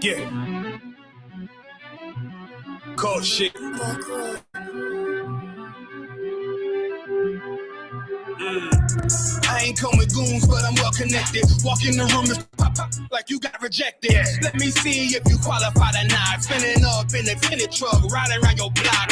Yeah. Cold shit. I ain't come with goons, but I'm well connected. Walk in the room and pop like you got rejected. Let me see if you qualify or not. Spinning up in a tennis truck, riding around your block.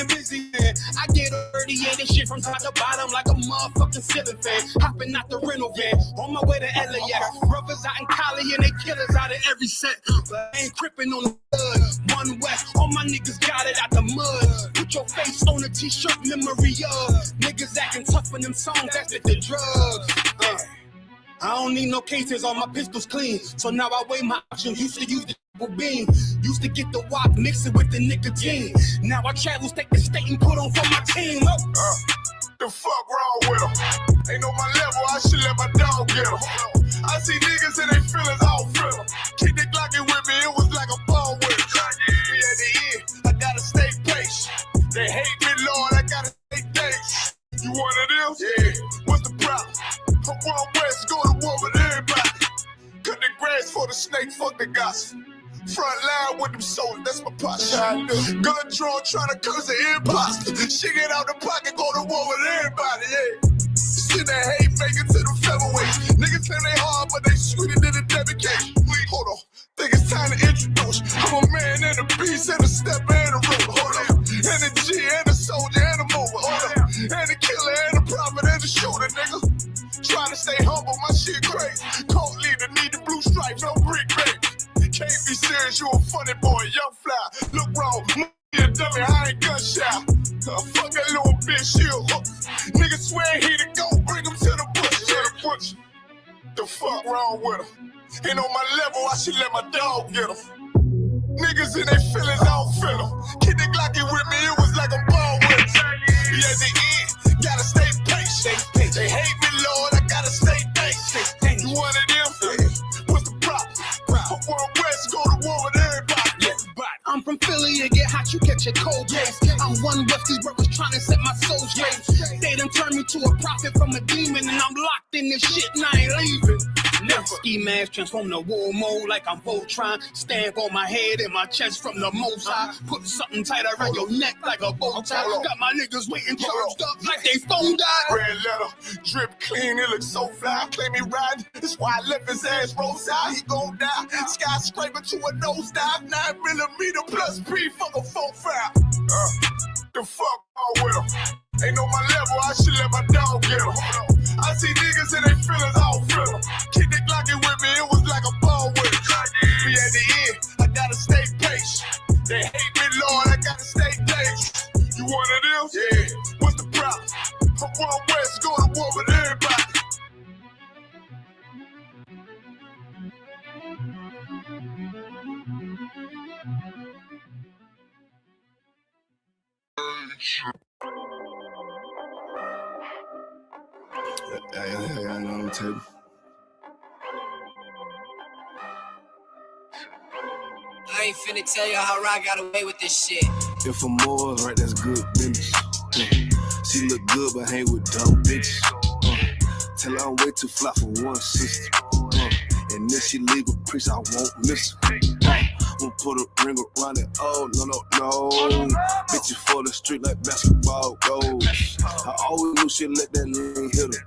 Busy man. I get dirty and this shit from top to bottom like a motherfucking ceiling fan. Hopping out the rental van, on my way to LAX. Brothers out in Cali and they killers out of every set. But I ain't tripping on the blood. One West, all my niggas got it out the mud. Put your face on a t-shirt, memory of niggas acting tough in them songs, that's the drugs. I don't need no cases, all my pistols clean. So now I weigh my options. Used to use the triple beam. Used to get the wop, mix it with the nicotine. Now I travel state to state and put on for my team. The fuck wrong with them? Ain't on my level, I should let my dog get them. I see niggas and they feelings all feel them. Keep the Glockin' with me, it was like a ball with it. Me at the end, I gotta stay patient. They hate me, Lord, I gotta stay patient. You one of them? Yeah. What's the problem? I'm one West, go to war with everybody. Cut the grass for the snake, fuck the gossip. Front line with them soldiers, that's my posture. Gun drawn, trying to curse the imposter. Shit get out the pocket, go to war with everybody, yeah. Shit that hate, make it to the featherweights. Niggas claim they hard, but they sweeter than a dedication. Hold on, think it's time to introduce. I'm a man and a beast and a step and a rope. Hold on, and a G and a soldier and a mover. Hold on, and a killer and a prophet and a shooter, nigga. Trying to stay humble, my shit crazy. Cold leader, need the blue stripes, no brick, baby. Can't be serious, you a funny boy, young fly. Look wrong, you a dummy, I ain't gunshot. Fuck that little bitch, she a hook. Nigga swear he the go, bring him to the bush. The fuck wrong with him? Ain't on my level, I should let my dog get him. Niggas in their feelings, I don't feel them. Keep the Glockin' with me, it was like a ball with it. Be at the end, gotta stay patient. They hate me, Lord, I gotta stay patient. You one of them? What's the problem? I'm one West, go to war with everybody. I'm from Philly, and get hot, you catch a cold case. I'm one West, these brothers trying to set my soul straight. They done turned me to a prophet from a demon, and I'm locked in this shit, and I ain't leaving. Never. Ski mask transform to war mode like I'm Voltron. Stamp on my head and my chest from the most high. Put something tight around your neck like a bow tie. Got my niggas waiting charged up like they phone died. Red letter, drip clean, it looks so fly. Claim me riding, that's why I left his ass roadside. He gon' die, skyscraper to a nosedive. 9mm plus P, fuck a 4-5. The fuck wrong with him? Ain't on my level, I should let my dog get him. I see niggas and they feelings, I don't feel them. Keep the Glockin' with me, it was like a ball with it. Be at the end, I gotta stay patient. They hate me, Lord, I gotta stay patient. You one of them? Yeah. What's the problem? I'm one West, go to war with everybody. I know on the table. I ain't finna tell you how I got away with this shit. If I'm more right, that's good business. She look good, but hang with dumb bitches. Tell her I'm way too fly for one sister. And if she leave a priest, I won't miss her. Won't put a ring around it. Oh, no. Bitches for the street like basketball goals. I always knew she'd let that lane hit her.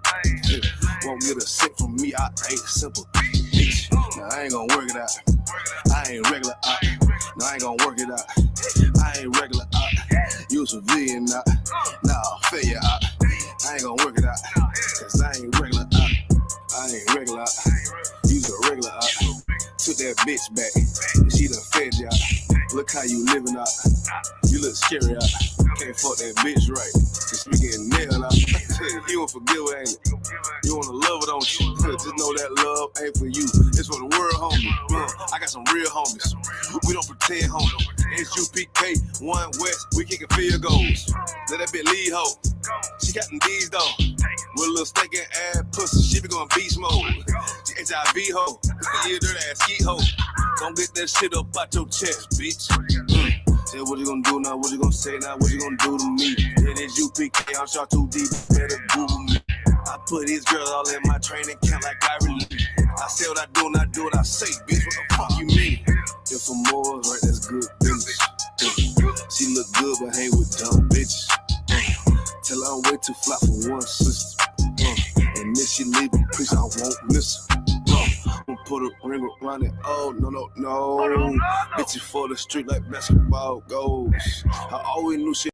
Won't get a cent from me, I ain't simple. Bitch, now I ain't gonna work it out. I ain't regular out. No, I ain't gonna work it out. I ain't regular out. You a civilian out. Nah, failure out. I ain't gonna work it out. Cause I ain't regular out. I ain't regular out. You's a regular out. Took that bitch back. She done fed you out. Look how you living out. You look scary out. Can't fuck that bitch right. Cause we getting nailed out. You don't forgive her, ain't it? You wanna love her, don't you? Just know that love ain't for you. It's for the world, homie. I got some real homies. We don't pretend, homie. SUPK, One West, we kicking field goals. Let that bitch lead, ho. She got them D's, though. With a little steak and ass pussy, she be going beast mode. She HIV, ho. You dirty ass skeet, ho. Don't get that shit up out your chest, bitch. Say what you gonna do now, what you gonna say now, what you gonna do to me? It is UPK, I'm shot too deep, better Google me. I put these girls all in my training camp like I really. I say what I do and I do what I say, bitch, what the fuck you mean? too fly for one sister. And then she leave a piece I won't miss her. I'ma put a ring around it. Oh, no. Bitch, for the street like basketball goes. I always knew she.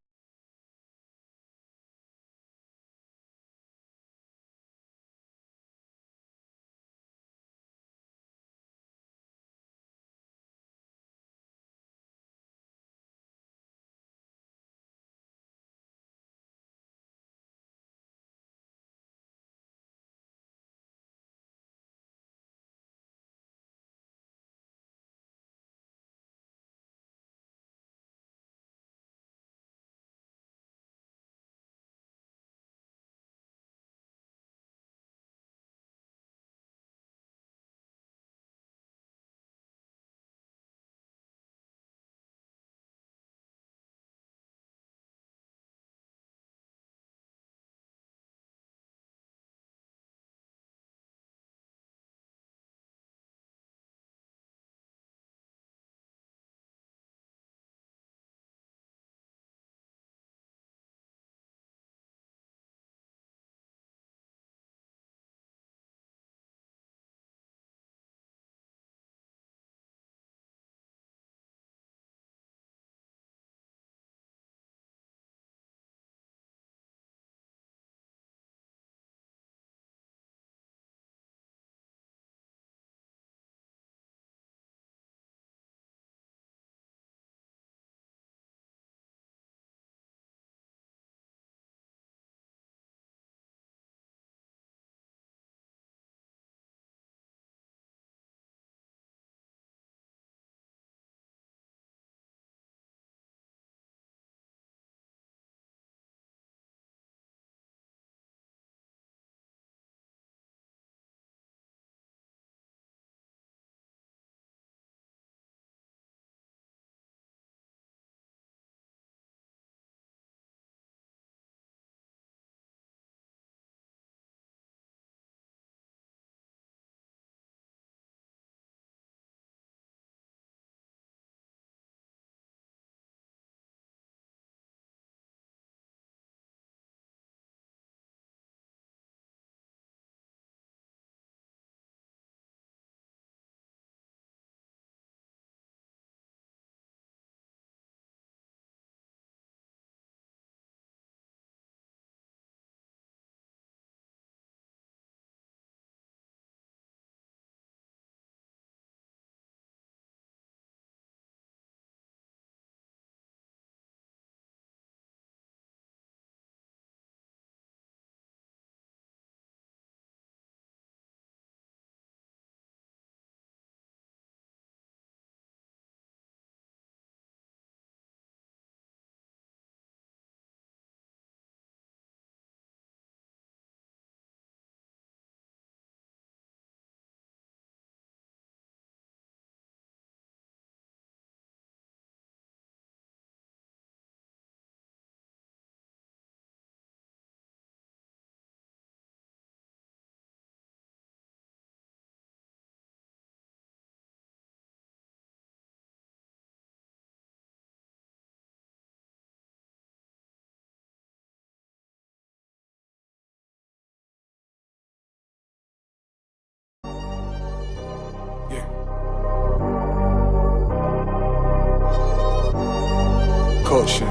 Culture.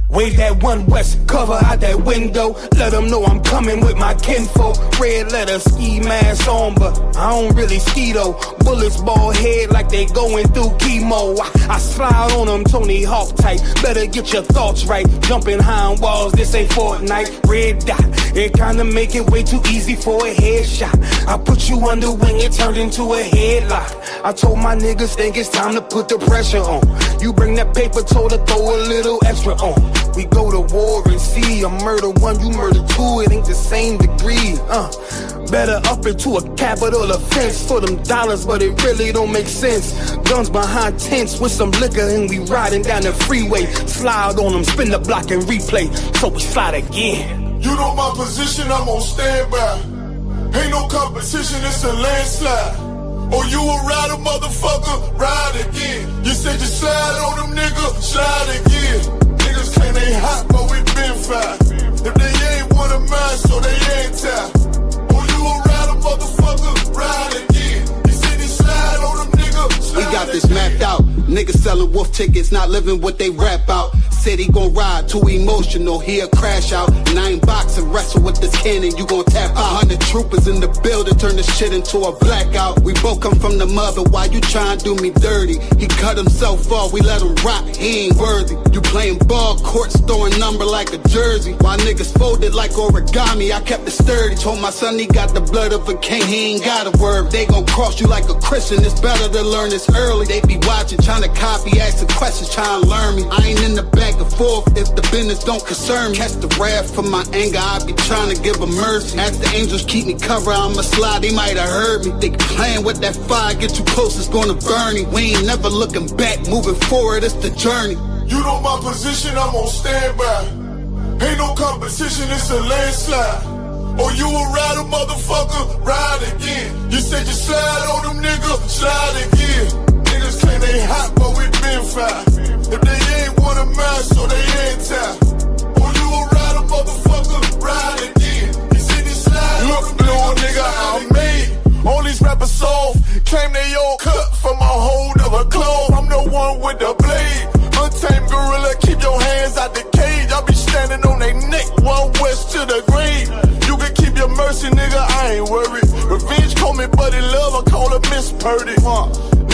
Wave that one west, cover out that window. Let them know I'm coming with my kinfolk. Red letter, ski mask on, but I don't really ski though. Bullets bald head like they going through chemo. I slide on them Tony Hawk type. Better get your thoughts right. Jumping high on walls, this ain't Fortnite. Red dot, it kinda make it way too easy for a headshot. I put you under wing, it turned into a headlock. I told my niggas think it's time to put the pressure on. You bring that paper, told her throw a little extra on. We go to war and see, I murder one, you murder two, it ain't the same degree, Better up into a capital offense for them dollars, but it really don't make sense. Guns behind tents with some liquor and we riding down the freeway. Slide on them, spin the block and replay, so we slide again. You know my position, I'm on standby. Ain't no competition, it's a landslide. Oh, you a rider, motherfucker, ride again. You said you slide on them niggas, slide again. Niggas claim they hot, but we been fine. If they ain't one of mine, so they ain't tied. Oh, you a rider, motherfucker, ride again. You said you slide on them niggas, slide again. We got this mapped out. Niggas selling wolf tickets, not living what they rap out. Said he gon' ride, too emotional, he'll crash out. 9 boxing, wrestle with this cannon, you gon' tap out. 100 troopers in the building, turn this shit into a blackout. We both come from the mother, why you tryin' to do me dirty? He cut himself off, we let him rock, he ain't worthy. You playing ball courts, throwing number like a jersey. While niggas folded like origami, I kept it sturdy. Told my son he got the blood of a king, he ain't got a word. They gon' cross you like a Christian, it's better to learn this early. They be watching, trying to copy, asking questions, trying to learn me. I ain't in the back and forth if the business don't concern me. Catch the wrath for my anger, I be trying to give a mercy. As the angels keep me covered, I'ma slide, they might have heard me. They playing with that fire, get too close, it's gonna burn me. We ain't never looking back, moving forward, it's the journey. You know my position, I'm on standby. Ain't no competition, it's a landslide. Oh, you a rider, motherfucker, ride again. You said you slide on them niggas, slide again. Niggas claim they hot, but we been fine. If they ain't one of mine, so they ain't tied. Oh, you a rider, motherfucker, ride again. You said you slide. Look, little nigga, I'm made. All these rappers soft, claim they all cut from a hold of a clove. I'm the one with the blade. Untamed gorilla, keep your hands out the cage. I be standing on they neck, one west to the grave. You can keep your mercy, nigga, I ain't worried. Revenge call me buddy love, I call her Miss Purdy.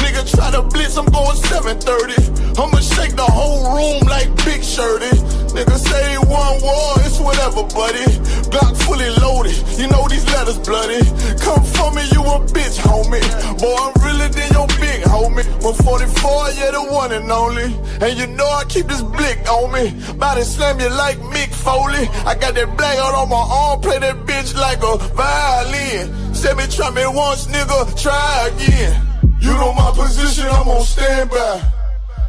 Nigga try to blitz, I'm going 730. I'ma shake the whole room like Big Shirty. Nigga say one war, it's whatever, buddy. Glock fully loaded, you know these letters bloody. Come for me, you a bitch, homie. Boy, I'm realer than your big homie. 144, yeah, the one and only. And you know I keep this blick on me. Body slam you like Mick Foley. I got that black out on my arm, play that bitch like a violin. Said me try me once, nigga, try again. You know my position, I'm on standby.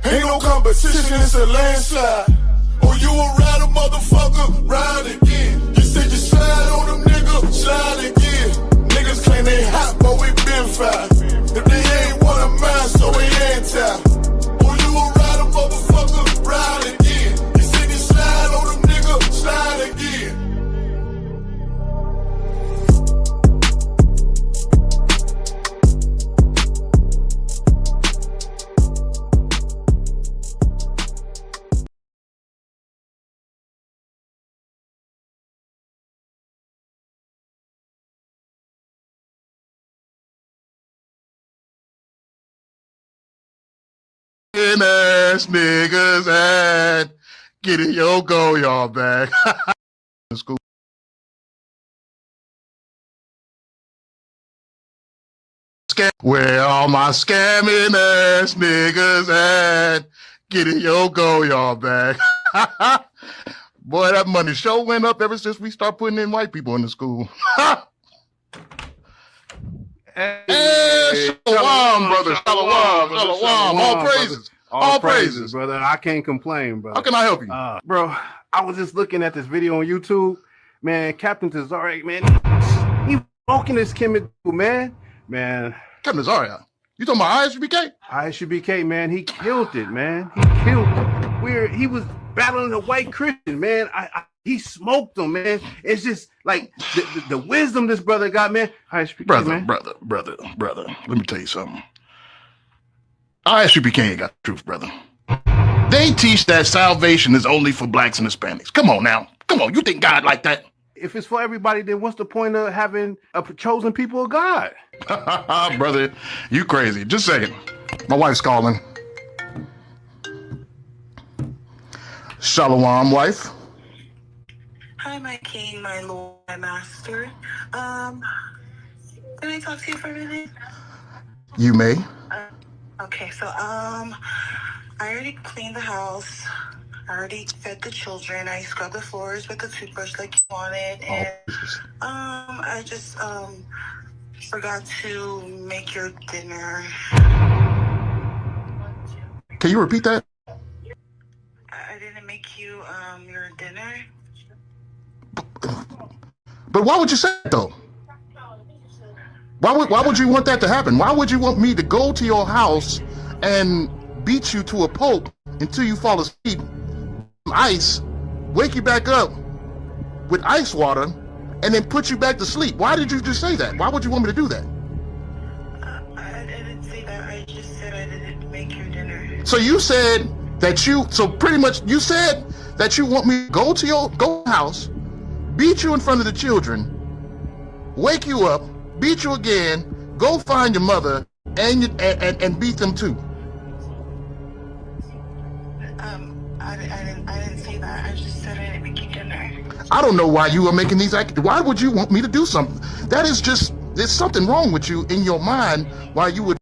Ain't no competition, it's a landslide. Oh, you a rider, motherfucker, ride again. You said you slide on them niggas, slide again. Niggas claim they hot, but we been fine. If they ain't one of mine, so we ain't tied. Oh, you a rider, motherfucker, ride again. You said you slide on them niggas, slide again. Ass niggas and get it, yo, go y'all back. School. Where all my scamming ass niggas at? Get it, yo, go y'all back. Boy, that money sure went up ever since we start putting in white people in the school. Hey, shalom, brother. Shalom, shalom. All praises. All praises, brother. I can't complain, bro. How can I help you? Bro, I was just looking at this video on YouTube. Man, Captain Tazariak, man, he walking this chemical, man. Captain Tazariak? You talking about ISUBK? ISUBK, man, he killed it, man. He killed it. He was battling a white Christian, man. He smoked him, man. It's just like the wisdom this brother got, man. ISUBK, brother. Let me tell you something. ISUBK ain't got the truth, brother. They teach that salvation is only for blacks and Hispanics. Come on now. Come on. You think God like that? If it's for everybody, then what's the point of having a chosen people of God? Brother, you crazy. Just a second. My wife's calling. Shalom, wife. Hi, my king, my lord, my master. Can I talk to you for a minute? You may. Okay, so I already cleaned the house. I already fed the children. I scrubbed the floors with the toothbrush like you wanted, and I just forgot to make your dinner. Can you repeat that? I didn't make you your dinner. But why would you say that, though? Why would you want that to happen? Why would you want me to go to your house and beat you to a pulp until you fall asleep, ice, wake you back up with ice water, and then put you back to sleep? Why did you just say that? Why would you want me to do that? I didn't say that. I just said I didn't make your dinner. So you said that so pretty much you said that you want me to go to your house, beat you in front of the children, wake you up, beat you again, go find your mother, and beat them too. I didn't say that. I just said I didn't make you dinner. I don't know why you are making these why would you want me to do something? That is just, there's something wrong with you in your mind why you would.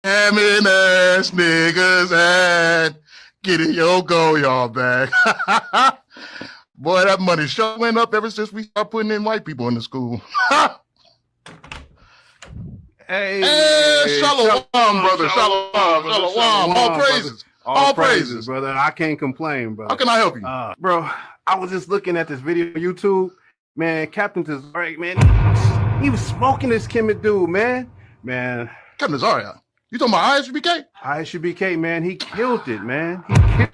Scamming ass niggas and getting your go y'all back. Boy, that money sure went up ever since we started putting in white people in the school. Hey, shalom, brother. Shalom. All praises. All praises, brother. I can't complain, brother. How can I help you? Bro, I was just looking at this video on YouTube. Man, Captain Tazariak, man, he was smoking this Kemet dude, man. Captain Tazariak. You talking about ISUBK? ISUBK, man, he killed it, man. He killed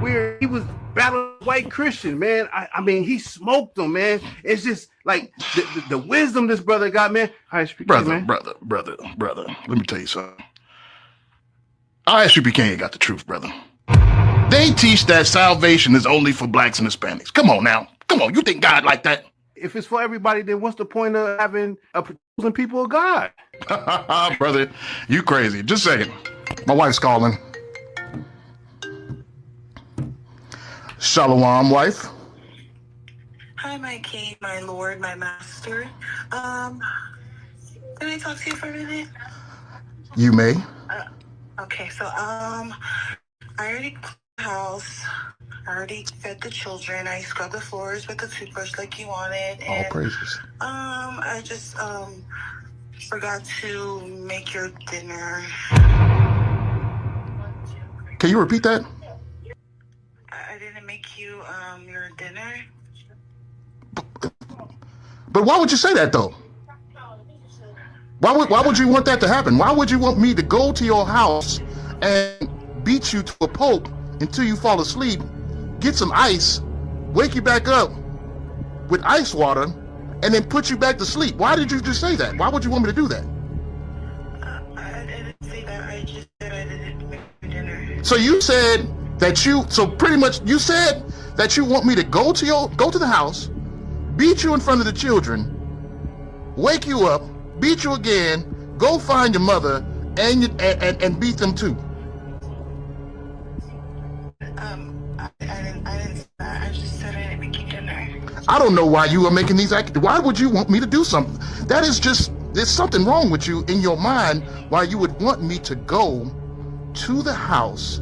it. He was battling white Christian, man. I mean, he smoked them, man. It's just like the wisdom this brother got, man. ISUBK, brother. Let me tell you something. ISUBK ain't got the truth, brother. They teach that salvation is only for blacks and Hispanics. Come on now. Come on. You think God like that? If it's for everybody, then what's the point of having chosen people of God? Brother, you crazy. Just say it. My wife's calling. Shalom, wife. Hi, my king, my lord, my master. Can I talk to you for a minute? You may. Okay, so I already cleaned the house. I already fed the children. I scrubbed the floors with a toothbrush like you wanted. All praises. I just forgot to make your dinner. Can you repeat that? I didn't make you your dinner. But why would you say that though? Why would you want that to happen? Why would you want me to go to your house and beat you to a pulp until you fall asleep, get some ice, wake you back up with ice water, and then put you back to sleep? Why did you just say that? Why would you want me to do that? I didn't say that. I just said I didn't make your dinner. So you said that pretty much you said that you want me to go to the house, beat you in front of the children, wake you up, beat you again, go find your mother, and beat them too. I didn't say that. I just said I didn't make you dinner. I don't know why you are making these why would you want me to do something? That is just, there's something wrong with you in your mind why you would want me to go to the house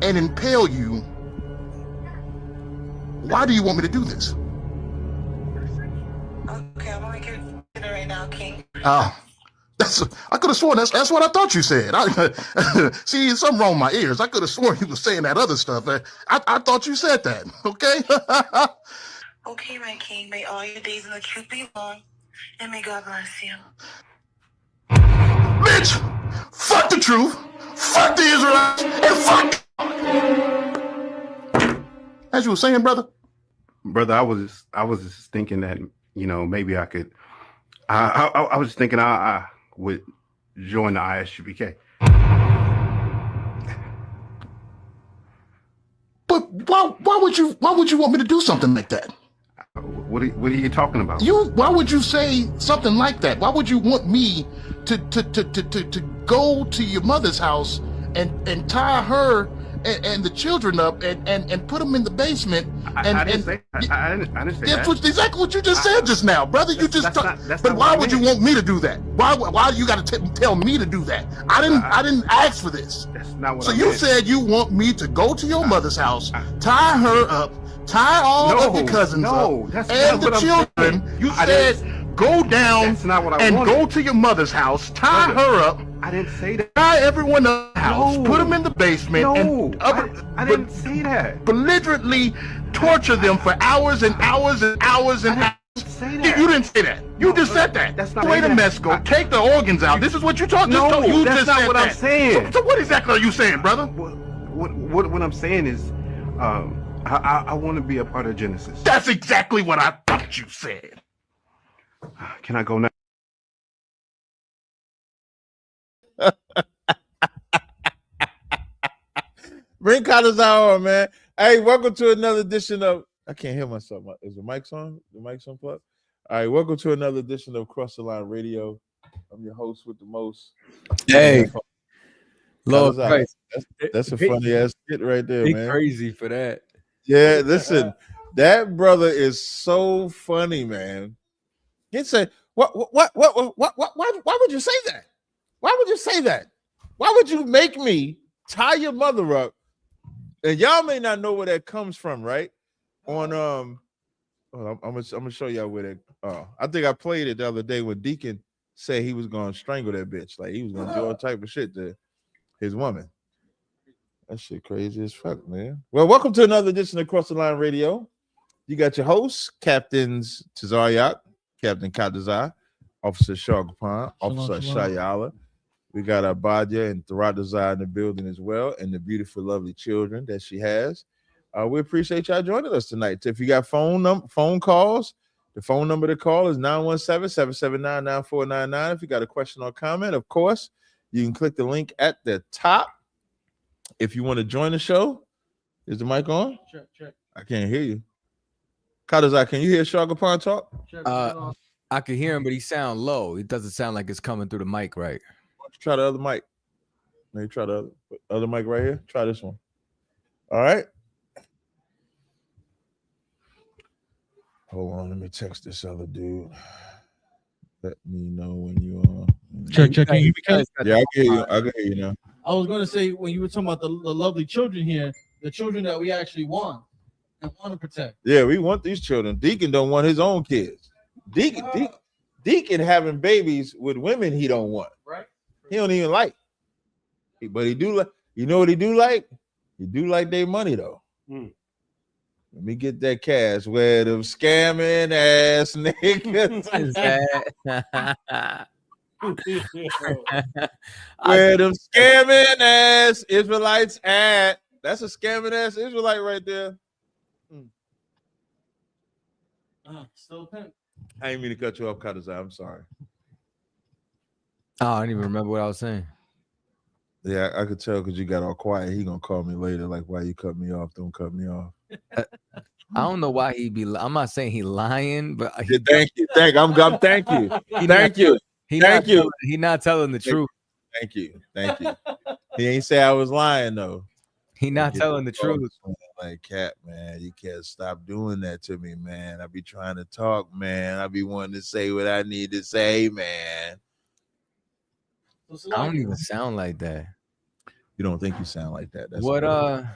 and impale you. Why do you want me to do this? Okay, I'm gonna make your dinner right now, King. I could have sworn that's what I thought you said. See, something wrong with my ears. I could have sworn you were saying that other stuff. I thought you said that. Okay. Okay, my king. May all your days in the truth be long, and may God bless you. Bitch, fuck the truth, fuck the Israelites, and fuck. As you were saying, brother. I was just thinking that, you know, maybe I could. I was thinking I would join the ISUBK. why would you want me to do something like that? What are you talking about? Why would you say something like that? Why would you want me to go to your mother's house and tie her and the children up and put them in the basement? I didn't say that. That's exactly what you just said just now, brother. You just but why would you want me to do that? Why you got to tell me to do that? I didn't ask for this. That's not what so I you meant. said you want me to go to your mother's house, tie her up, tie all of your cousins up, that's and not the children. You said go down That's not what I and wanted. go to your mother's house, tie her up, I didn't say that. tie everyone up, house, No. put them in the basement, and I didn't say that. belligerently torture them for hours and hours and hours and hours. Say that. You didn't say that. You just said that. That's not Wait what a I- Mesco. Take the organs out. This is what you talk. No, you that's just not said what I'm that. saying. So what exactly are you saying, brother? What I'm saying is, I want to be a part of Genesis. That's exactly what I thought you said. Can I go now? Bring Cotter's Hour, man. Hey, welcome to another edition of. I can't hear myself. Is the mic's on? The mic's unplugged? All right, welcome to another edition of Cross the Line Radio. I'm your host with the most. Hey, Lord Lord Christ. Christ. That's a funny ass skit right there, He man. crazy for that. Yeah, listen, that brother is so funny, man. He said, why would you say that? Why would you say that? Why would you make me tie your mother up? And y'all may not know where that comes from, right? On I'm gonna show y'all where that. I think I played it the other day when Deacon said he was gonna strangle that bitch, like he was gonna do all type of shit to his woman. That shit crazy as fuck, man. Well, welcome to another edition of Cross the Line Radio. You got your hosts, Captains Tazaryak, Captain Kadazai, Officer Shargapan, Officer Shayala. We got our Badia and Tharadazai in the building as well, and the beautiful, lovely children that she has. We appreciate y'all joining us tonight. If you got phone calls, the phone number to call is 917-779-9499. If you got a question or comment, of course, you can click the link at the top. If you want to join the show, is the mic on? Check. I can't hear you. Kadazai, can you hear Shargapan talk? I can hear him, but he sound low. It doesn't sound like it's coming through the mic right. Why don't you try the other mic? Maybe try the other mic right here. Try this one. All right. Hold on, let me text this other dude. Let me know when you are. Check. Can you hear me? Yeah, I can hear you. I can hear you now. I was going to say, when you were talking about the lovely children here, the children that we actually want and want to protect. Yeah, we want these children. Deacon don't want his own kids. Deacon having babies with women he don't want. Right. He don't even like. But he do like. You know what he do like? He do like their money though. Let me get that cash. Where them scamming ass niggas. Where them scamming ass Israelites at? That's a scamming ass Israelite right there. Still pimp. I didn't mean to cut you off, Kadazai. I'm sorry. Oh, I didn't even remember what I was saying. Yeah, I could tell because you got all quiet. He gonna call me later, like, why you cut me off? Don't cut me off. I don't know why he be. I'm not saying he lying, but Thank you. Thank you. Thank you. He not telling the truth. Thank you. He ain't say I was lying though. He not telling the truth. Like, Cap, man, you can't stop doing that to me, man. I be trying to talk, man. I be wanting to say what I need to say, man. I don't even sound like that. You don't think you sound like that? That's What? good.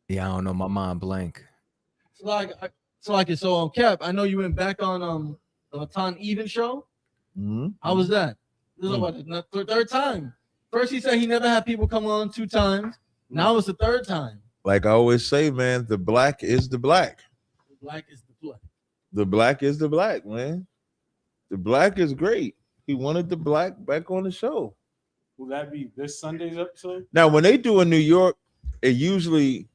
Yeah, I don't know. My mind blank. So Cap, I know you went back on the Matan Even show. Mm-hmm. How was that? This is what, the third time. First he said he never had people come on 2 times. Now it's the 3rd time. Like I always say, man, the black is the black. The black is the black. The black is the black, man. The black is great. He wanted the black back on the show. Will that be this Sunday's episode? Now, when they do in New York, it usually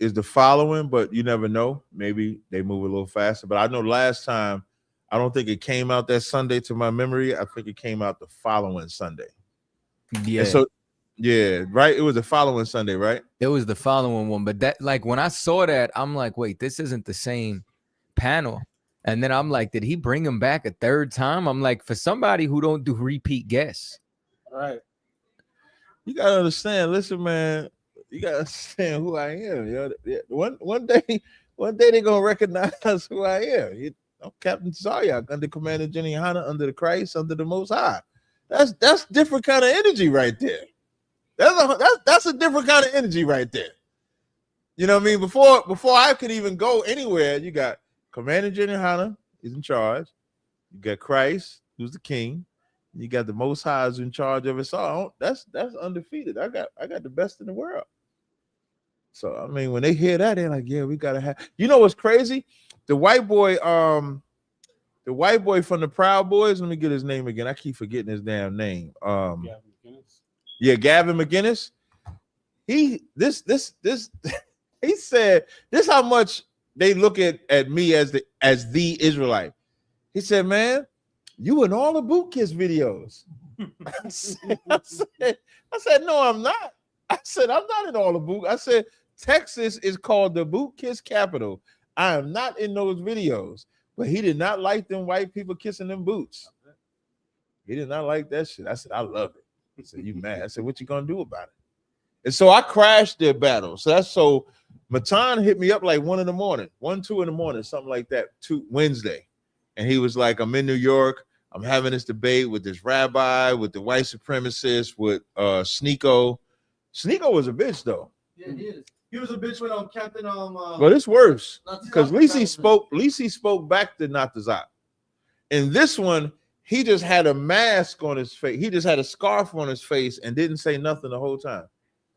is the following, but you never know. Maybe they move a little faster. But I know last time, I don't think it came out that Sunday to my memory. I think it came out the following Sunday. Yeah. And Yeah, right. It was the following Sunday, right? It was the following one, but that like when I saw that, I'm like, wait, this isn't the same panel. And then I'm like, did he bring him back a third time? I'm like, for somebody who don't do repeat guests, All right. You gotta understand. Listen, man. You gotta understand who I am. Yo. One day they gonna recognize who I am. I'm Captain Zaryak under Commander Jenny Hanna, under the Christ, under the Most High. That's different kind of energy right there. That's a different kind of energy right there. You know what I mean? Before I could even go anywhere, you got Commander Jenny Hanna, he's in charge. You got Christ, who's the king. You got the Most High is in charge of us all. That's undefeated. I got the best in the world. So I mean, when they hear that, they're like, yeah, we gotta have. You know what's crazy? The white boy from the Proud Boys. Let me get his name again. I keep forgetting his damn name. Yeah, Gavin McInnes. He said this how much they look at me as the Israelite. He said, man, you in all the Boot Kiss videos. I said, no, I'm not. I said, I'm not in all the boot. I said, Texas is called the Boot Kiss capital. I am not in those videos. But he did not like them white people kissing them boots. He did not like that shit. I said, I love it. He said, you mad? I said, what you gonna do about it? And so I crashed their battle. So Matan hit me up like 1 in the morning, 1, 2 in the morning, something like that, Wednesday. And he was like, I'm in New York. I'm having this debate with this rabbi, with the white supremacist, with Sneeko. Sneeko was a bitch, though. Yeah, he is. He was a bitch when Captain Well, it's worse because Lisi spoke back to Natazak. In this one, he just had a mask on his face. He just had a scarf on his face and didn't say nothing the whole time.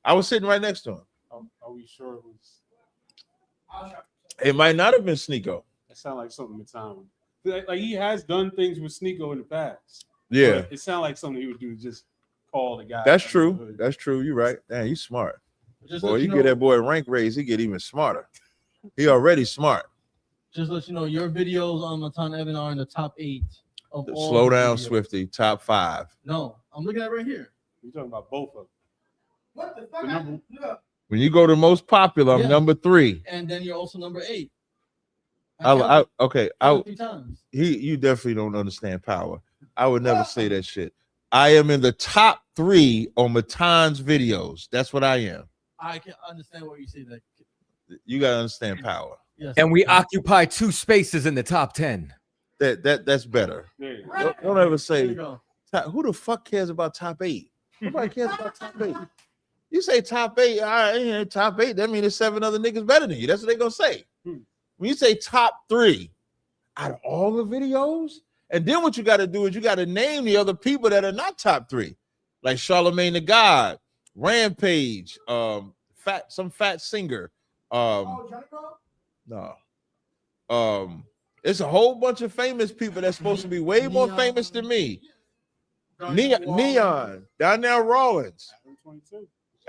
I was sitting right next to him. Are we sure it was? It might not have been Sneeko. That sounds like something Matan. Like he has done things with Sneeko in the past. Yeah, it sounds like something he would do. Just call the guy. That's true. That's true. You're right. Damn, you smart. Boy, you get that boy a rank raise, he get even smarter. He already smart. Just let you know, your videos on Matan Evan are in the top 8 of all. Slow down, Swifty. Top 5. No, I'm looking at right here. You're talking about both of them. What the fuck? When you go to most popular, I'm number 3. And then you're also number 8. You definitely don't understand power. I would never say that shit. I am in the top 3 on Matan's videos. That's what I am. I can understand what you say. That you gotta understand power. Yes. And we occupy 2 spaces in the top 10. That's better. Don't ever say who the fuck cares about top 8. Nobody cares about top 8. You say top 8, all right, top 8. That means there's 7 other niggas better than you. That's what they're gonna say. When you say top 3 out of all the videos, and then what you got to do is you got to name the other people that are not top 3, like Charlemagne the God, Rampage, some fat singer. No. It's a whole bunch of famous people that's supposed to be way more famous than me. Neon, Donnell Rawlins,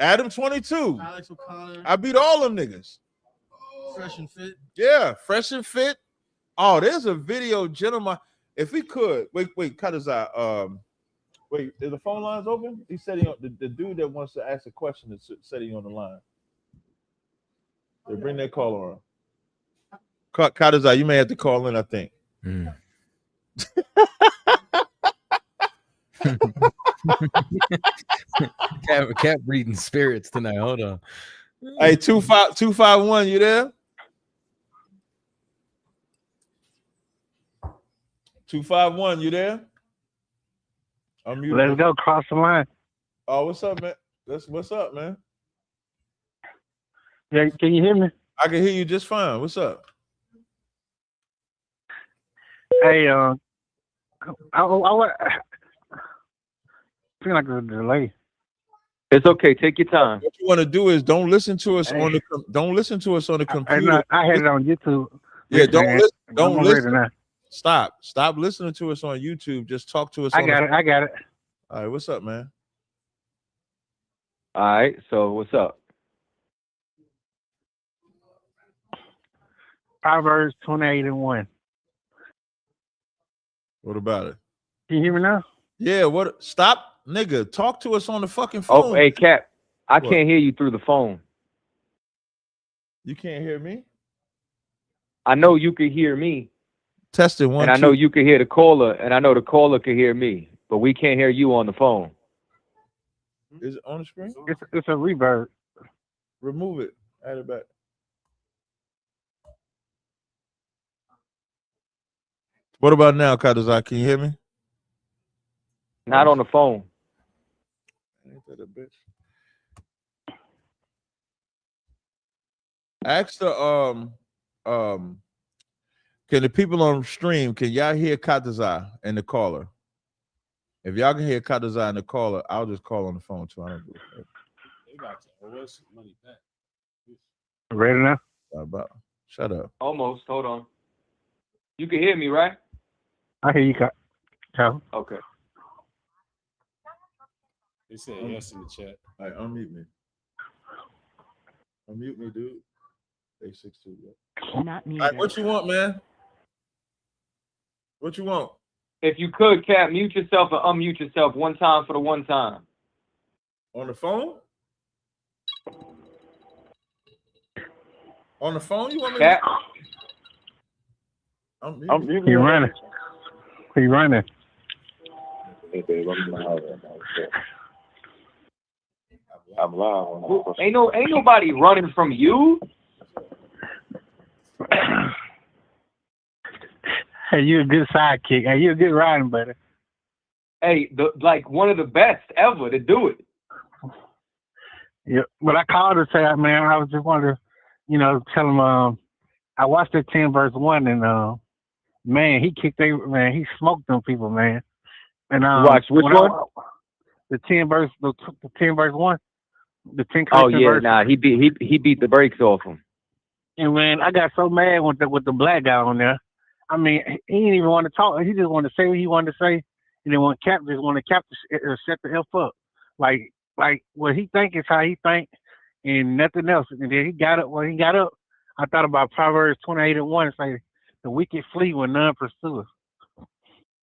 Adam 22. Alex O'Connor. I beat all them niggas. Fresh and Fit. Yeah, Fresh and Fit. Oh, there's a video, gentlemen. If we could, wait, cut us out. Wait, is the phone lines open? He said the dude that wants to ask a question is sitting on the line. They bring that caller on. Cut us out. You may have to call in, I think. Cat breeding spirits tonight. Hold on. Hey, 251, you there? 251, you there? Let's go cross the line. Oh, what's up, man? What's up, man? Yeah, can you hear me? I can hear you just fine. What's up? Hey, I feel like there's a delay. It's okay. Take your time. What you want to do is don't listen to us on the computer. I had it on YouTube. Yeah, don't listen. Stop listening to us on YouTube. Just talk to us. I got it. All right, what's up, man? All right, so what's up? Proverbs 28:1. What about it? Can you hear me now? Yeah. What? Stop nigga, talk to us on the fucking phone. Oh, hey, Cap, I What? can't hear you through the phone. You can't hear me? I know you can hear me, Testing one, and I know two. you can hear the caller, and I know the caller can hear me, but we can't hear you on the phone. Is it on the screen? It's a reverb. Remove it. Add it back. What about now, Kadazai? Can you hear me? Not on the phone. Ain't that a bitch? Ask the can the people on stream, can y'all hear Kadazai and the caller? If y'all can hear Kadazai and the caller, I'll just call on the phone too. I don't do it. They about to owe us some money back. Ready now? Shut up. Almost. Hold on. You can hear me, right? I hear you, Cal. Okay. They said yes in the chat. All right, unmute me. Unmute me, dude. 862. Not needed. All right, what you want, man? What you want? If you could, Cap, mute yourself and unmute yourself one time for the one time. On the phone? On the phone? You want me Cap? to? He running. He running. I'm live. Ain't nobody running from you. Hey, you a good sidekick. Hey, you a good riding buddy. Hey, like one of the best ever to do it. Yeah, but I called to say, man, I was just wanting to, tell him. I watched that 10 verse 1, and man, he he smoked them people, man. And watch which one? The 10 verse 1, the 10 Oh Christian yeah, verse. nah, he beat the brakes off him. And man, I got so mad with the black guy on there. I mean, he didn't even want to talk. He just wanted to say what he wanted to say, and then Cap to shut the F up. Like what he think is how he think, and nothing else. And then he got up. When he got up, I thought about Proverbs 28:1, and say, "The wicked flee when none pursueth."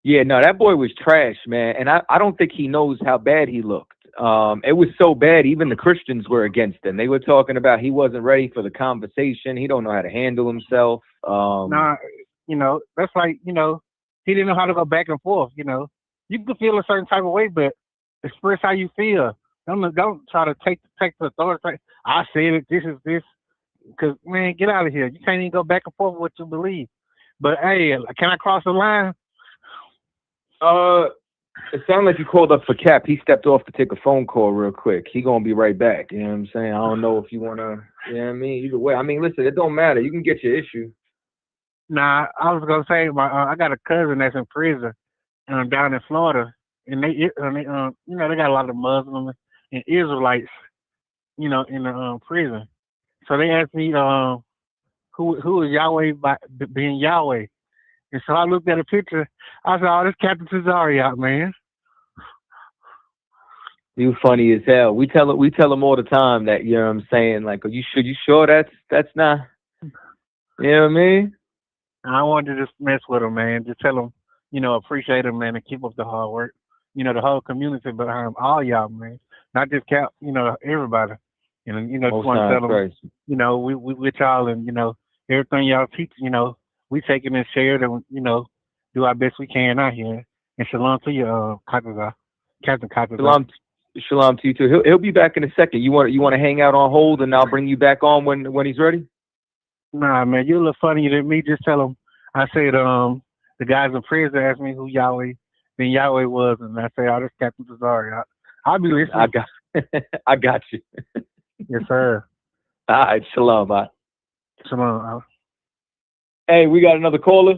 Yeah, no, that boy was trash, man, and I don't think he knows how bad he looked. It was so bad, even the Christians were against him. They were talking about he wasn't ready for the conversation. He don't know how to handle himself. That's like, he didn't know how to go back and forth. You can feel a certain type of way, but express how you feel. Don't try to take the authority. I said it. This is this. Because man, get out of here. You can't even go back and forth with what you believe. But hey, can I cross the line? It sounded like you called up for Cap. He stepped off to take a phone call real quick. He gonna be right back. You know what I'm saying? I don't know if you wanna. You know what I mean? Either way, I mean, listen, it don't matter. You can get your issue. Nah, I was gonna say I got a cousin that's in prison, down in Florida, and they they got a lot of Muslims and Israelites, in the prison. So they asked me who is Yahweh by being Yahweh, and so I looked at a picture. I said, "Oh, this Captain Cesare out, man." You funny as hell. We tell him all the time that, you know what I'm saying, like, you sure that's not, you know what I mean? And I wanted to just mess with him, man. Just tell him, appreciate him, man, and keep up the hard work. The whole community behind all y'all, man. Not just Cap, everybody. And just want to tell them, we with y'all, and everything y'all teach, we take it and share it, and do our best we can out here. And shalom to you, Captain Kataza. Shalom to you too. He'll be back in a second. You want to hang out on hold, and I'll bring you back on when he's ready. Nah, man, you're a little funnier than me. Just tell him I said the guys in prison asked me who Yahweh was, and I say, "Oh, this Captain Cesare." I'll be listening. I got you. Yes, sir. All right, shalom, bye. Shalom. Hey, we got another caller.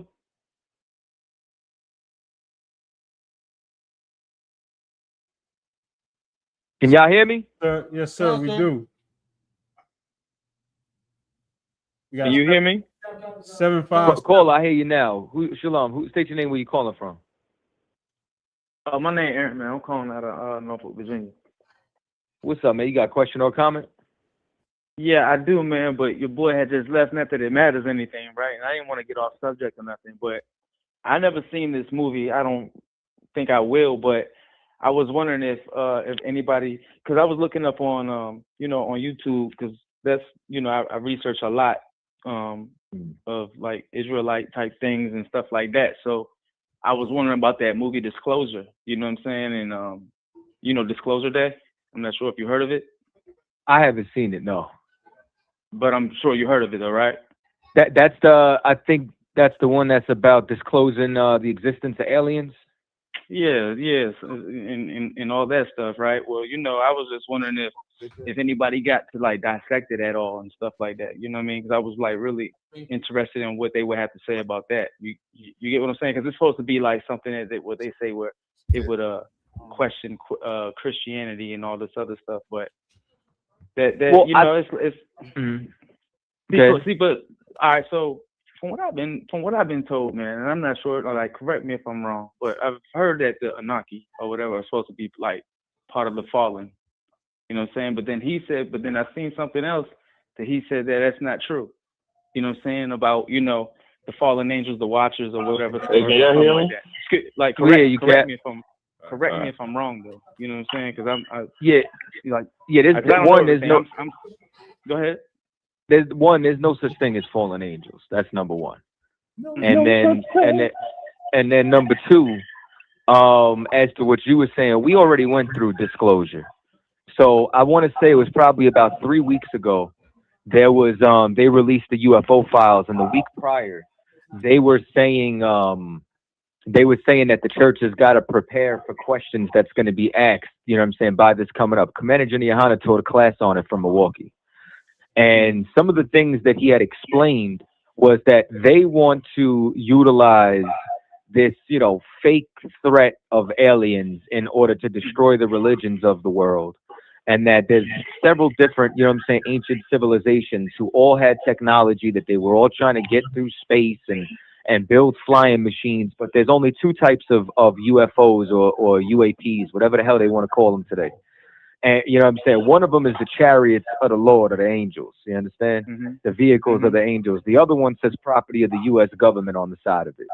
Can y'all hear me? Yes, sir, we do. Can you hear me? 7-5. Caller, I hear you now. Shalom. State your name. Where you calling from? My name Aaron, man. I'm calling out of Norfolk, Virginia. What's up, man? You got a question or comment? Yeah, I do, man. But your boy had just left. Not that it matters anything, right? And I didn't want to get off subject or nothing, but I never seen this movie. I don't think I will, but I was wondering if anybody, because I was looking up on on YouTube, because that's I research a lot of like Israelite type things and stuff like that. So I was wondering about that movie Disclosure. You know what I'm saying? And Disclosure Day. I'm not sure if you heard of it. I haven't seen it, no. But I'm sure you heard of it, though, right? I think that's the one that's about disclosing the existence of aliens. Yeah, yes, and all that stuff, right? Well, I was just wondering if anybody got to like dissect it at all and stuff like that. You know what I mean? Because I was like really interested in what they would have to say about that. You get what I'm saying? Because it's supposed to be like something that what they say where it would question Christianity and all this other stuff, but it's see, but all right, so. From what I've been told, man, and I'm not sure, like, correct me if I'm wrong, but I've heard that the Anunnaki or whatever are supposed to be like part of the fallen. You know what I'm saying? But then I seen something else that he said that that's not true. You know what I'm saying? About, the fallen angels, the watchers or whatever. Hey, can y'all hear me? Like, correct me if I'm wrong though. You know what I'm saying? Because go ahead. There's no such thing as fallen angels. That's number one. And then number two, as to what you were saying, we already went through Disclosure. So I want to say it was probably about 3 weeks ago. There was they released the UFO files, and the week prior, they were saying that the church has got to prepare for questions that's going to be asked. You know what I'm saying, by this coming up. Commander Jenny Yohana taught a class on it from Milwaukee. And some of the things that he had explained was that they want to utilize this, fake threat of aliens in order to destroy the religions of the world. And that there's several different, ancient civilizations who all had technology that they were all trying to get through space and build flying machines. But there's only two types of UFOs or UAPs, whatever the hell they want to call them today. And you know what I'm saying? One of them is the chariots of the Lord, or the angels. You understand? Mm-hmm. The vehicles of the angels. The other one says property of the U.S. government on the side of it.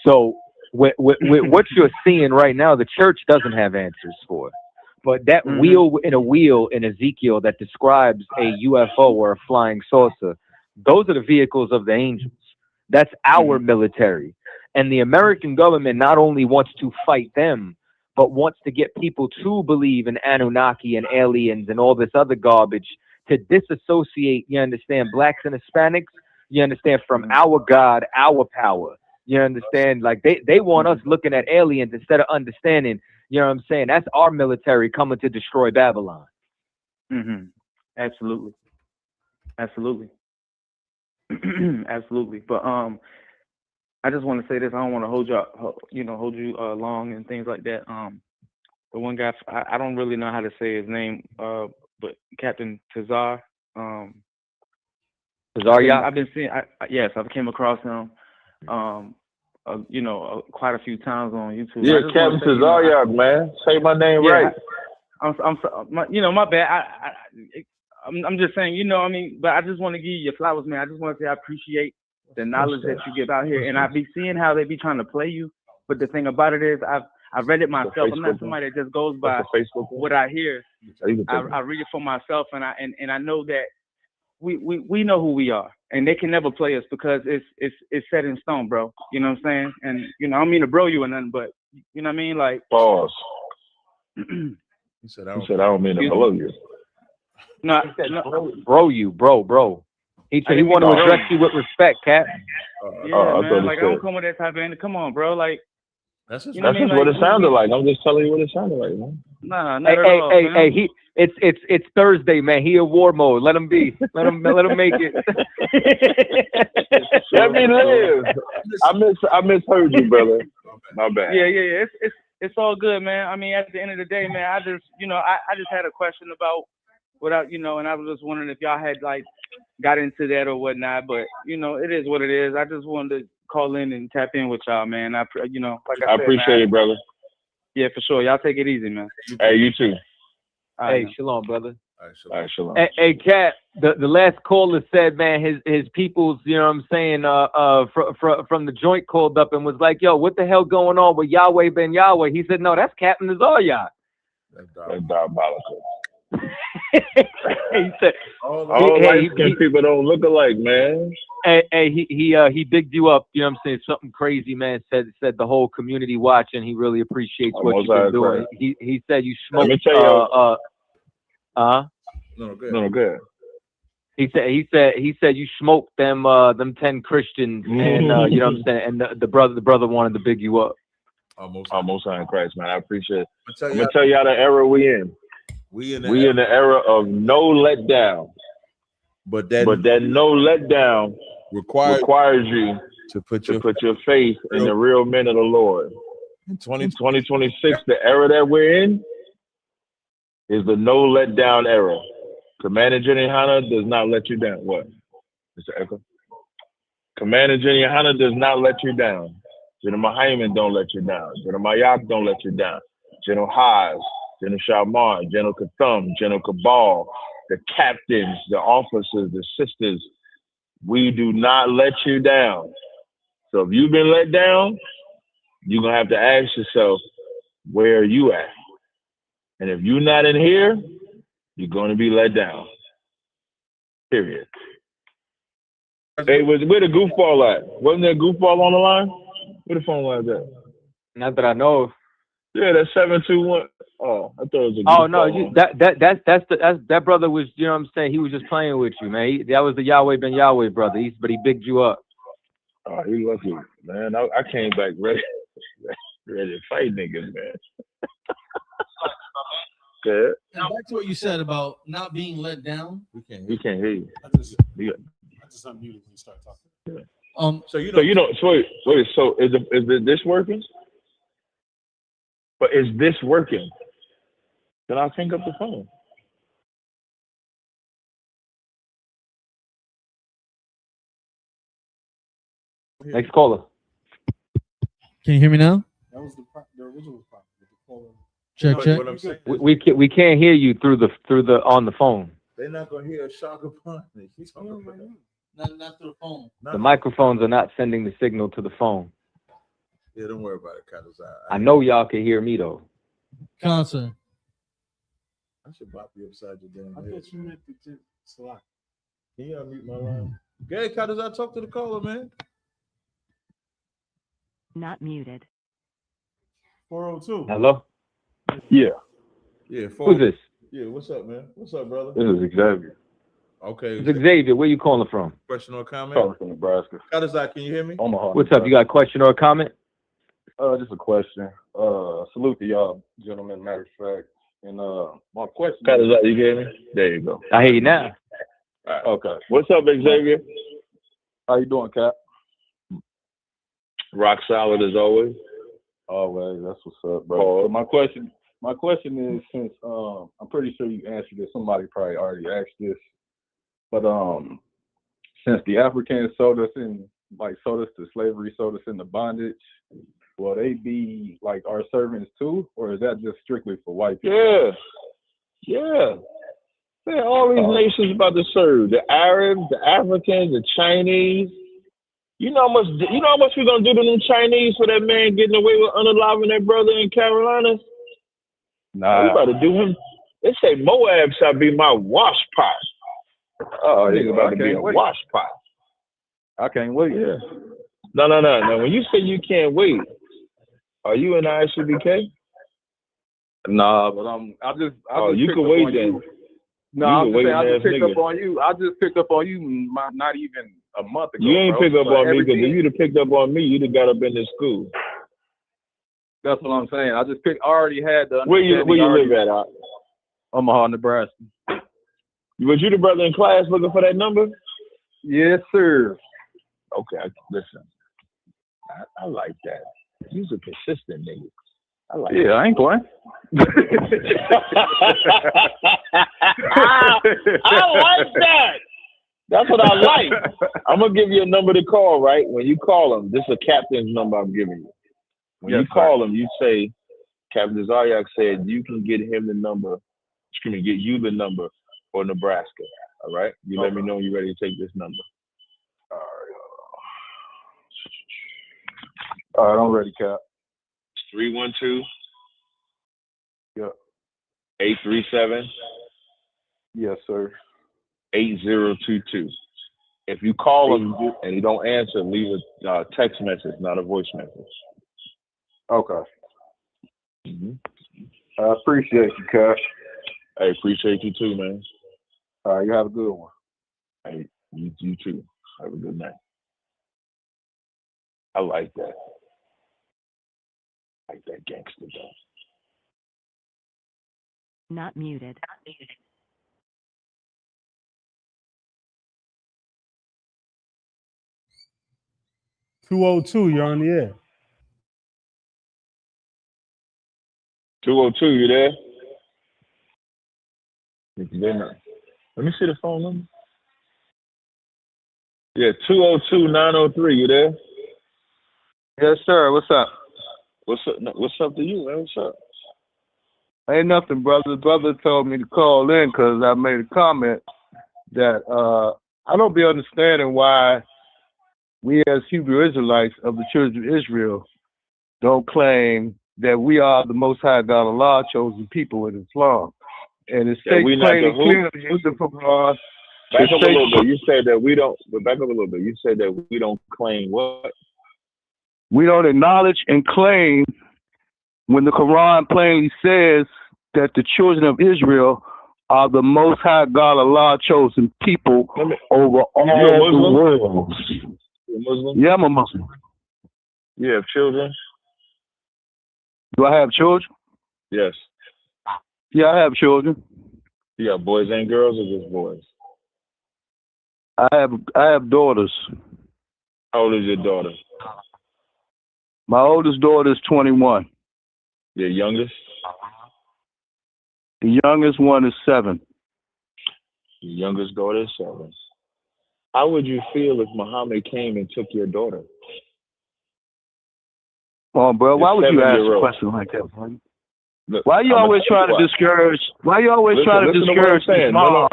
So with what you're seeing right now, the church doesn't have answers for. But that wheel in Ezekiel that describes a UFO or a flying saucer, those are the vehicles of the angels. That's our military. And the American government not only wants to fight them, but wants to get people to believe in Anunnaki and aliens and all this other garbage to disassociate, you understand, blacks and Hispanics, you understand, from our God, our power. You understand? Like they want us looking at aliens instead of understanding, you know what I'm saying? That's our military coming to destroy Babylon. Absolutely. Absolutely. Absolutely. But I just want to say this. I don't want to hold you long and things like that. The one guy, I don't really know how to say his name, but Captain Tazar. Tazar, I've been seeing. Yes, I've came across him. Quite a few times on YouTube. Yeah, Captain Tazar, man. Say my name right. My bad. I'm just saying, but I just want to give you your flowers, man. I just want to say I appreciate the knowledge that you give out here, and I be seeing how they be trying to play you. But the thing about it is, I've read it myself. I'm not somebody that just goes by what I hear. I read it for myself, and I know that we know who we are, and they can never play us because it's set in stone, bro. You know what I'm saying? And I don't mean to bro you or nothing, but you know what I mean, like. Pause. He said I don't mean to blow you. No, bro, bro. He said he want to address you with respect, Cap. Man. Like I don't come with that type of energy. Come on, bro. Like that's just what it sounded like. I'm just telling you what it sounded like, man. Nah, not at all, man. Hey. It's Thursday, man. He in war mode. Let him be. Let him make it. Let me live. I misheard you, brother. My bad. Yeah. It's all good, man. I mean, at the end of the day, man, I just had a question about and I was just wondering if y'all had like got into that or whatnot, but it is what it is. I just wanted to call in and tap in with y'all, man. I appreciate it, brother. Yeah, for sure. Y'all take it easy, man. Hey, you too. Hey, shalom, brother. All right, shalom. Hey, Cat, the last caller said, man, his people's, you know what I'm saying, from the joint called up and was like, yo, what the hell going on with Yahweh ben Yahweh? He said, no, that's Captain Nazariah. That's diabolical. He said, all light-skinned people don't look alike, man. Hey, he bigged you up, you know what I'm saying? Something crazy, man. Said the whole community watching. He really appreciates what you've been doing. He said you smoked. Let me tell No, good. No, good. He said you smoked them 10 Christians, and you know what I'm saying. And the brother wanted to big you up. Almost High in Christ, man. I appreciate it. I'm gonna tell y'all the era we in. We in the era of no letdown. But that no letdown requires you to put your faith in the real men of the Lord. In 2026, the era that we're in is the no letdown era. Commander Jenny Hanna does not let you down. What? Mr. Echo? Commander Jenny Hanna does not let you down. General Hyman don't let you down. General Mayak don't let you down. General Haas, General Shalman, General Kathum, General Cabal, the captains, the officers, the sisters, we do not let you down. So if you've been let down, you're going to have to ask yourself, where are you at? And if you're not in here, you're going to be let down. Period. Hey, where the goofball at? Wasn't there a goofball on the line? Where the phone line at? Not that I know of. Yeah, that's 721. Oh, I thought it was a Oh no, that brother was, you know what I'm saying, he was just playing with you, man. That was the Yahweh ben Yahweh brother. But he bigged you up. Oh, he lucky, man. I came back ready to fight niggas, man. Good. And back to what you said about not being let down. We can't hear you. I just unmuted when you start talking. Yeah. So wait. So is this working? But is this working? Then I'll hang up the phone. Next caller. Can you hear me now? That was the original problem with the caller. Check. We can't hear you through the on the phone. They're not gonna hear a shock upon me. Not through the phone. The microphones are not sending the signal to the phone. Yeah, don't worry about it, Carlos. I know y'all can hear me though. Concert. I should bop you upside your damn I head. thought you meant to select. Can you unmute my line? Go ahead, Carlos. I talk to the caller, man. Not muted. 402. Hello? Yeah. Yeah. Who's this? Yeah. What's up, man? What's up, brother? This is Xavier. Okay. It's Xavier. Where you calling from? Question or comment? Calling from Nebraska. Carlos, can you hear me? Omaha. What's up? You got a question or a comment? Just a question. Salute to y'all, gentlemen. Matter of fact, and my question. Carlos, you hear me? There you go. I hear you now. Right. Okay. What's up, Xavier? How you doing, Cap? Rock solid as always. Always. That's what's up, bro. So my question is, since I'm pretty sure you answered this, somebody probably already asked this, but since the Africans sold us to slavery, sold us into bondage, will they be like our servants too, or is that just strictly for white people? Yeah. Man, all these nations about to serve. The Arabs, the Africans, the Chinese. You know how much we're gonna do to them Chinese for that man getting away with unaliving that brother in Carolina? Nah. We about to do him. They say Moab shall be my wash pot. Oh, he's about to be a wash pot. I can't wait. Yeah. No. When you say you can't wait, are you in ISUBK? Nah, but you can wait then. No, I'm saying I just picked up on you. I just picked up on you not even a month ago. You ain't picked up on me, because if you'd have picked up on me, you'd have got up in this school. That's what I'm saying. I already had the. Where you live at? Omaha, Nebraska. Was you the brother in class looking for that number? Yes, sir. Okay, listen. I like that. He's a persistent nigga. I like that. I ain't playing. I like that. That's what I like. I'm gonna give you a number to call, right? When you call him, this is a captain's number I'm giving you. When you call him, you say, Captain Zaryak said you can get him the number. Get you the number or Nebraska. All right. You let me know when you're ready to take this number. All right, I'm ready, Cap. 312. Yep. 837. Yes, sir. 8022. If you call him and he don't answer, leave a text message, not a voice message. Okay. I appreciate you, Cap. I appreciate you too, man. All right, you have a good one. Hey, you too. Have a good night. I like that. I like that gangster though. Not muted. 202, you're on the air. 202, you there? If you're there, let me see the phone number. Yeah, 202-903, you there? Yes, sir. What's up? What's up? What's up to you, man? What's up? Ain't nothing, brother. The brother told me to call in because I made a comment that I don't be understanding why we as Hebrew Israelites of the children of Israel don't claim that we are the Most High God Allah chosen people in Islam. And it states plainly clearly in the Quran. Back up a little bit. You said that we don't, but back up a little bit. You said that we don't claim what? We don't acknowledge and claim when the Quran plainly says that the children of Israel are the Most High God Allah chosen people over all the world. You're a Muslim? Yeah, I'm a Muslim. You have children? Do I have children? Yes. Yeah, I have children. You got boys and girls or just boys? I have daughters. How old is your daughter? My oldest daughter is 21. Your youngest? The youngest one is 7. Your youngest daughter is 7. How would you feel if Muhammad came and took your daughter? Oh, bro, why would you ask a question like that, bro? Look, why you always trying to discourage? Why you always trying to discourage Islam?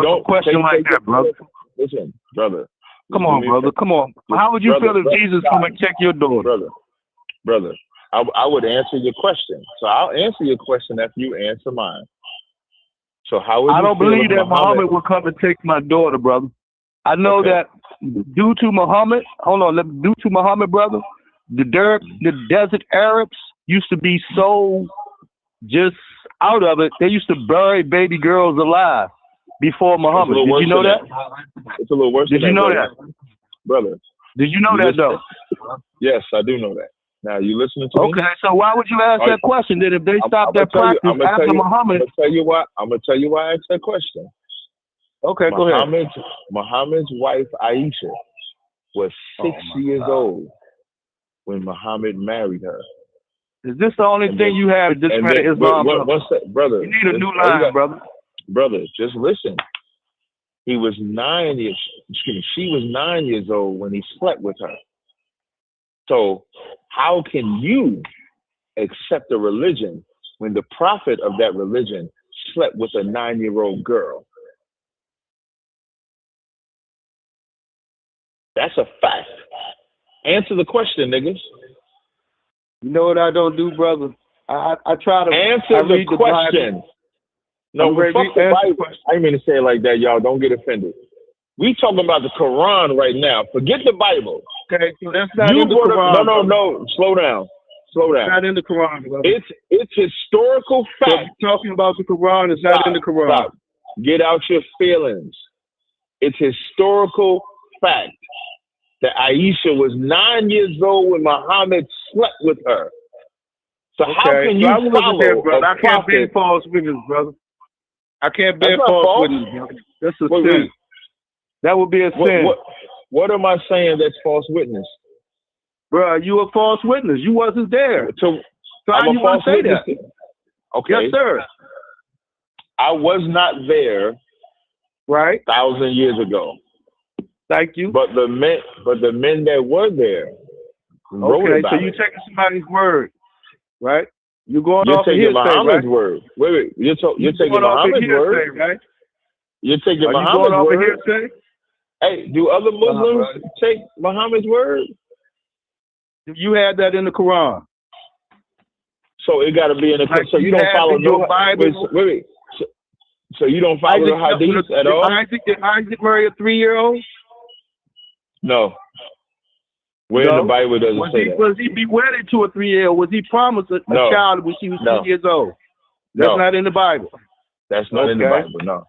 Don't question like that, brother. Listen, brother. Come on, brother. Come on. How would you feel if Jesus come and check your daughter? Brother, I would answer your question. So I'll answer your question after you answer mine. So how would you I don't feel believe if that Muhammad would come and take my daughter, brother. I know that due to Muhammad, due to Muhammad, brother, the desert Arabs used to be so just out of it. They used to bury baby girls alive before Muhammad. Did you know that? It's a little worse. Did you know that, brother? Did you know that though? Yes, I do know that. Now you listening to me? Okay, so why would you ask that question? Then if they stopped that practice after Muhammad, I'm gonna tell you why I asked that question. Okay, go ahead. Muhammad's wife Aisha was 6 years old when Muhammad married her. Is this the only thing you have this kind of Islam? Brother, you need a new line, brother. Brother, just listen. She was 9 years old when he slept with her. So how can you accept a religion when the prophet of that religion slept with a 9-year-old girl? That's a fact. Answer the question, niggas. You know what I don't do, brother? I try to answer the question. No, but fuck the Bible. I didn't mean to say it like that, y'all. Don't get offended. We talking about the Quran right now. Forget the Bible. Okay, so that's not in the Quran. No. Slow down. It's not in the Quran, brother. It's historical fact. So talking about the Quran is not in the Quran. Stop. Get out your feelings. It's historical fact that Aisha was 9 years old when Muhammad slept with her. So how can you follow brother? I can't bear false witness, brother. I can't bear false witness, brother. That's a sin. That would be a sin. What am I saying that's false witness? Bro, you a false witness. You wasn't there. So how you want to say that? Okay. Yes, sir. I was not there 1,000 years ago. Thank you. But the men that were there wrote about it. So you taking somebody's word, right? You're going You're off of taking hearsay, Muhammad's right? word. Wait. You're taking going off of Muhammad's hearsay, word, right? You're taking Are you Muhammad's going off of word. hearsay? Hey, do other Muslims take Muhammad's word? You had that in the Quran. So it got to be in the. Like So you don't follow no Bible. Wait. So you don't follow the hadith at all? Did Isaac marry a 3-year-old? No. Where in the Bible does it say that? Was he be wedded to a 3-year-old? Was he promised a child when she was 3 years old? That's not in the Bible. That's not in the Bible. No.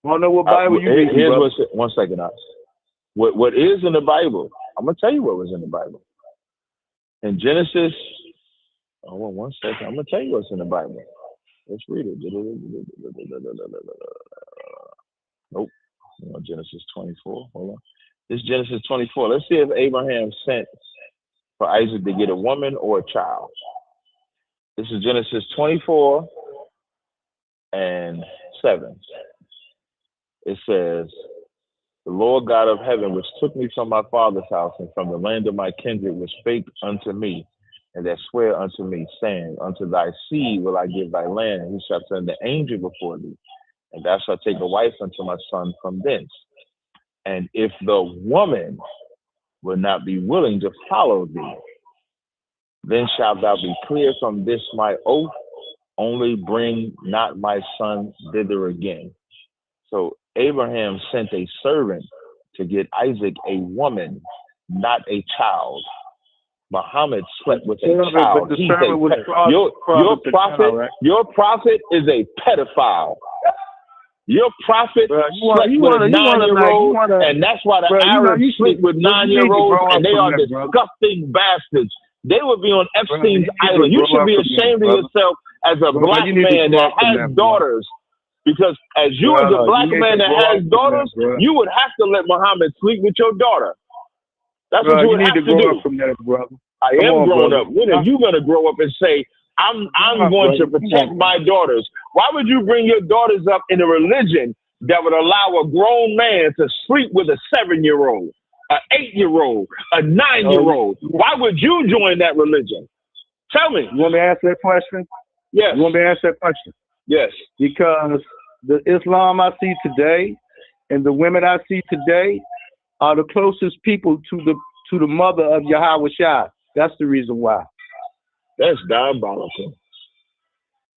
I don't know what Bible you read. Here's one second, Ox. What is in the Bible? I'm gonna tell you what was in the Bible. In Genesis. Oh, well, 1 second. I'm gonna tell you what's in the Bible. Let's read it. Nope. Genesis 24. Hold on. This is Genesis 24. Let's see if Abraham sent for Isaac to get a woman or a child. This is Genesis 24 and 7. It says, the Lord God of heaven, which took me from my father's house and from the land of my kindred, which spake unto me, and that swear unto me, saying, unto thy seed will I give thy land, and he shall send the angel before thee, and thou shalt take a wife unto my son from thence. And if the woman will not be willing to follow thee, then shalt thou be clear from this my oath, only bring not my son thither again. So Abraham sent a servant to get Isaac a woman, not a child. Muhammad slept with a child. Your prophet is a pedophile. Your prophet slept with a 9-year-old, and that's why the Arabs sleep with 9-year-olds, and they are disgusting bastards. They would be on Epstein's island. You should be ashamed of yourself as a black man that has daughters. Because as you as a black man that has daughters, you would have to let Muhammad sleep with your daughter. That's what you would have to do. I am grown up. When are you going to grow up and say, I'm going to protect my daughters? Why would you bring your daughters up in a religion that would allow a grown man to sleep with a 7-year-old, an 8-year-old, a 9-year-old? Why would you join that religion? Tell me. You want me to answer that question? Yes. You want me to answer that question? Yes. Because the Islam I see today and the women I see today are the closest people to the mother of Yahweh Shai. That's the reason why. That's diabolical.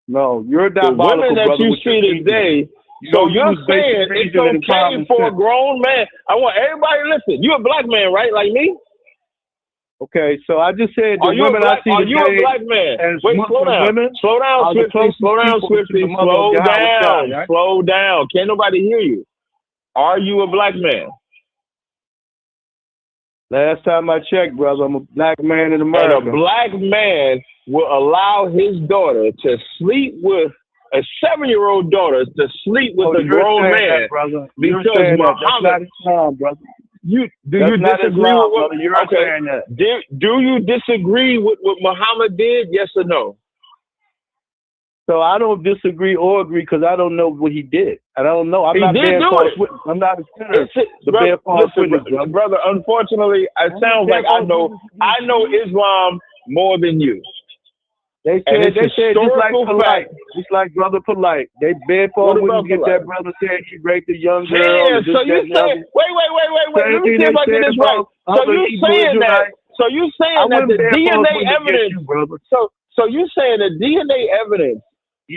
No, you're diabolical, the women that you see today. So you're saying it's okay for a grown man. I want everybody to listen. You're a black man, right? Like me? Okay, so I just said the women I see today. Are you a black man? Wait, slow down. Slow down, Swifty. Slow down, Swifty. Slow down. Can't nobody hear you. Are you a black man? Last time I checked, brother, I'm a black man in America. And a black man will allow his daughter to sleep with a 7-year-old daughter to sleep with a grown man because Muhammad. That's not Islam, brother. Do you disagree with what? Do you disagree with what Muhammad did? Yes or no? So I don't disagree or agree because I don't know what he did. I don't know. I'm not a sinner. Brother, unfortunately, it sounds like I know Islam more than you. They said just like brother polite. They bed for wouldn't get that brother said he raped a young girl. Yeah, so you saying wait. Let me see if I get this right. So you saying that the DNA evidence so you saying the DNA evidence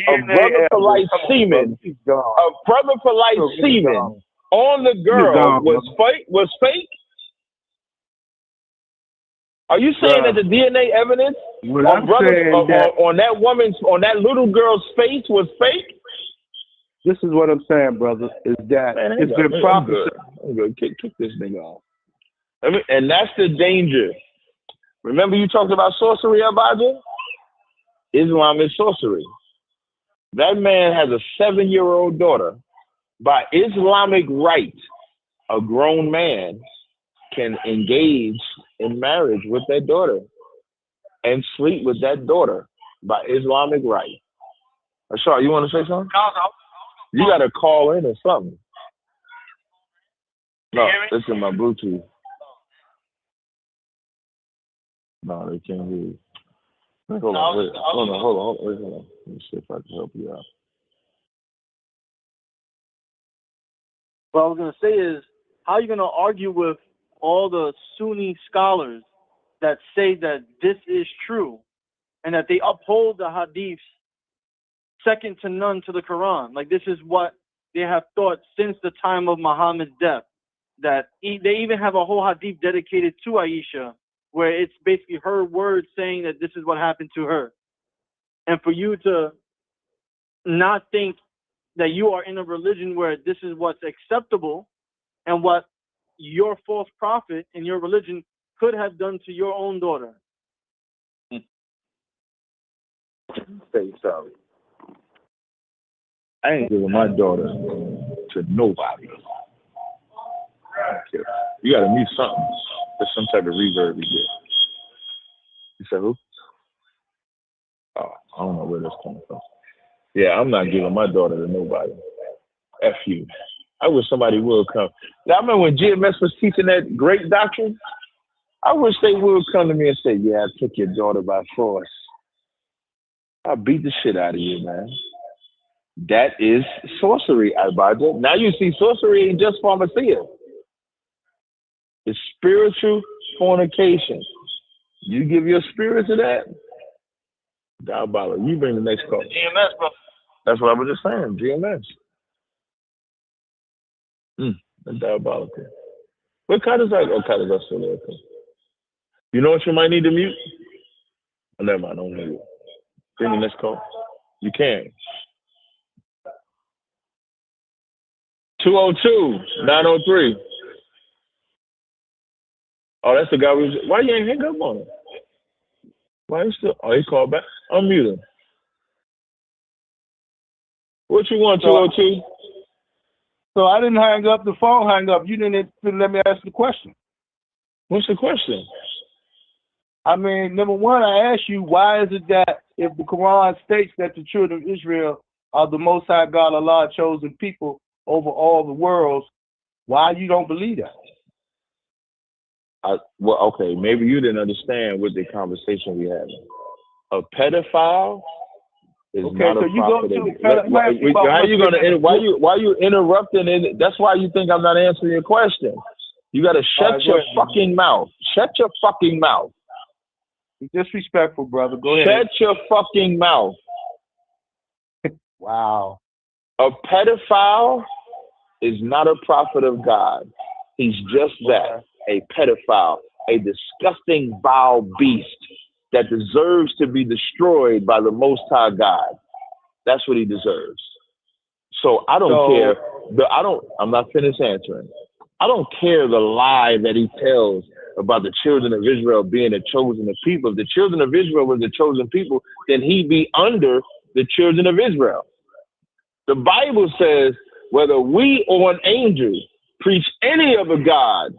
of brother polite semen on the girl was fake? Are you saying that the DNA evidence on that little girl's face was fake? This is what I'm saying, brother, is that it's been prophesied. I'm good. Kick this nigga off. And that's the danger. Remember you talked about sorcery, Abadja? Islam is sorcery. That man has a 7-year-old daughter. By Islamic right, a grown man can engage in marriage with that daughter and sleep with that daughter by Islamic right. Ashar, you want to say something? You got to call in or something. No, it's in my Bluetooth. No, they can't hear you. Hold on. Let me see if I can help you out. what I was going to say is, how are you going to argue with all the Sunni scholars that say that this is true and that they uphold the hadiths second to none to the Quran? Like, this is what they have thought since the time of Muhammad's death. That they even have a whole hadith dedicated to Aisha, where it's basically her words saying that this is what happened to her. And for you to not think that you are in a religion where this is what's acceptable and what your false prophet in your religion could have done to your own daughter. Say sorry. I ain't giving my daughter to nobody. I don't care. You gotta mute something. There's some type of reverb you get. You said who? Oh, I don't know where that's coming from. Yeah, I'm not giving my daughter to nobody. F you. I wish somebody would come. I remember when GMS was teaching that great doctrine. I wish they would come to me and say, "Yeah, I took your daughter by force. I'll beat the shit out of you, man." That is sorcery, Abijah. Now you see sorcery ain't just pharmacia. It's spiritual fornication. You give your spirit to that, diabolical. You bring the next call. GMS, bro. That's what I was just saying. GMS. That's diabolical. What kind is that? Oh, kind of still there. You know what you might need to mute? Oh, never mind. Don't mute. Bring the next call. You can. 202-903. Oh, that's the guy who's. Why you ain't hang up on him? Why you still? Oh, he called back. Unmute him. What you want, 202? So I didn't hang up. The phone hang up. You didn't let me ask the question. What's the question? I mean, number one, I asked you, why is it that if the Quran states that the children of Israel are the Most High God, Allah, chosen people over all the worlds, why you don't believe that? Well, okay, maybe you didn't understand what the conversation we had. A pedophile is not a prophet. Why you interrupting it? That's why you think I'm not answering your question. You got to shut your fucking mouth. Shut your fucking mouth. You're disrespectful, brother. Go ahead. Shut your fucking mouth. Wow. A pedophile is not a prophet of God. He's just that, a pedophile, a disgusting, vile beast that deserves to be destroyed by the Most High God. That's what he deserves. So I don't care. I'm not finished answering. I don't care the lie that he tells about the children of Israel being a chosen people. If the children of Israel was the chosen people, then he'd be under the children of Israel. The Bible says, whether we or an angel preach any other God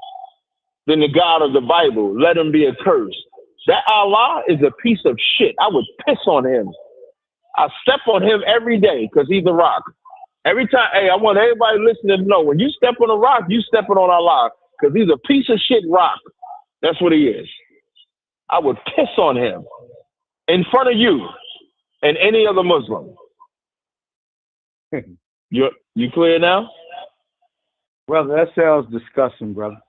than the God of the Bible, let him be accursed. That Allah is a piece of shit. I would piss on him. I step on him every day because he's a rock. Every time, hey, I want everybody listening to know, when you step on a rock, you stepping on Allah because he's a piece of shit rock. That's what he is. I would piss on him in front of you and any other Muslim. You clear now? Brother, that sounds disgusting, brother.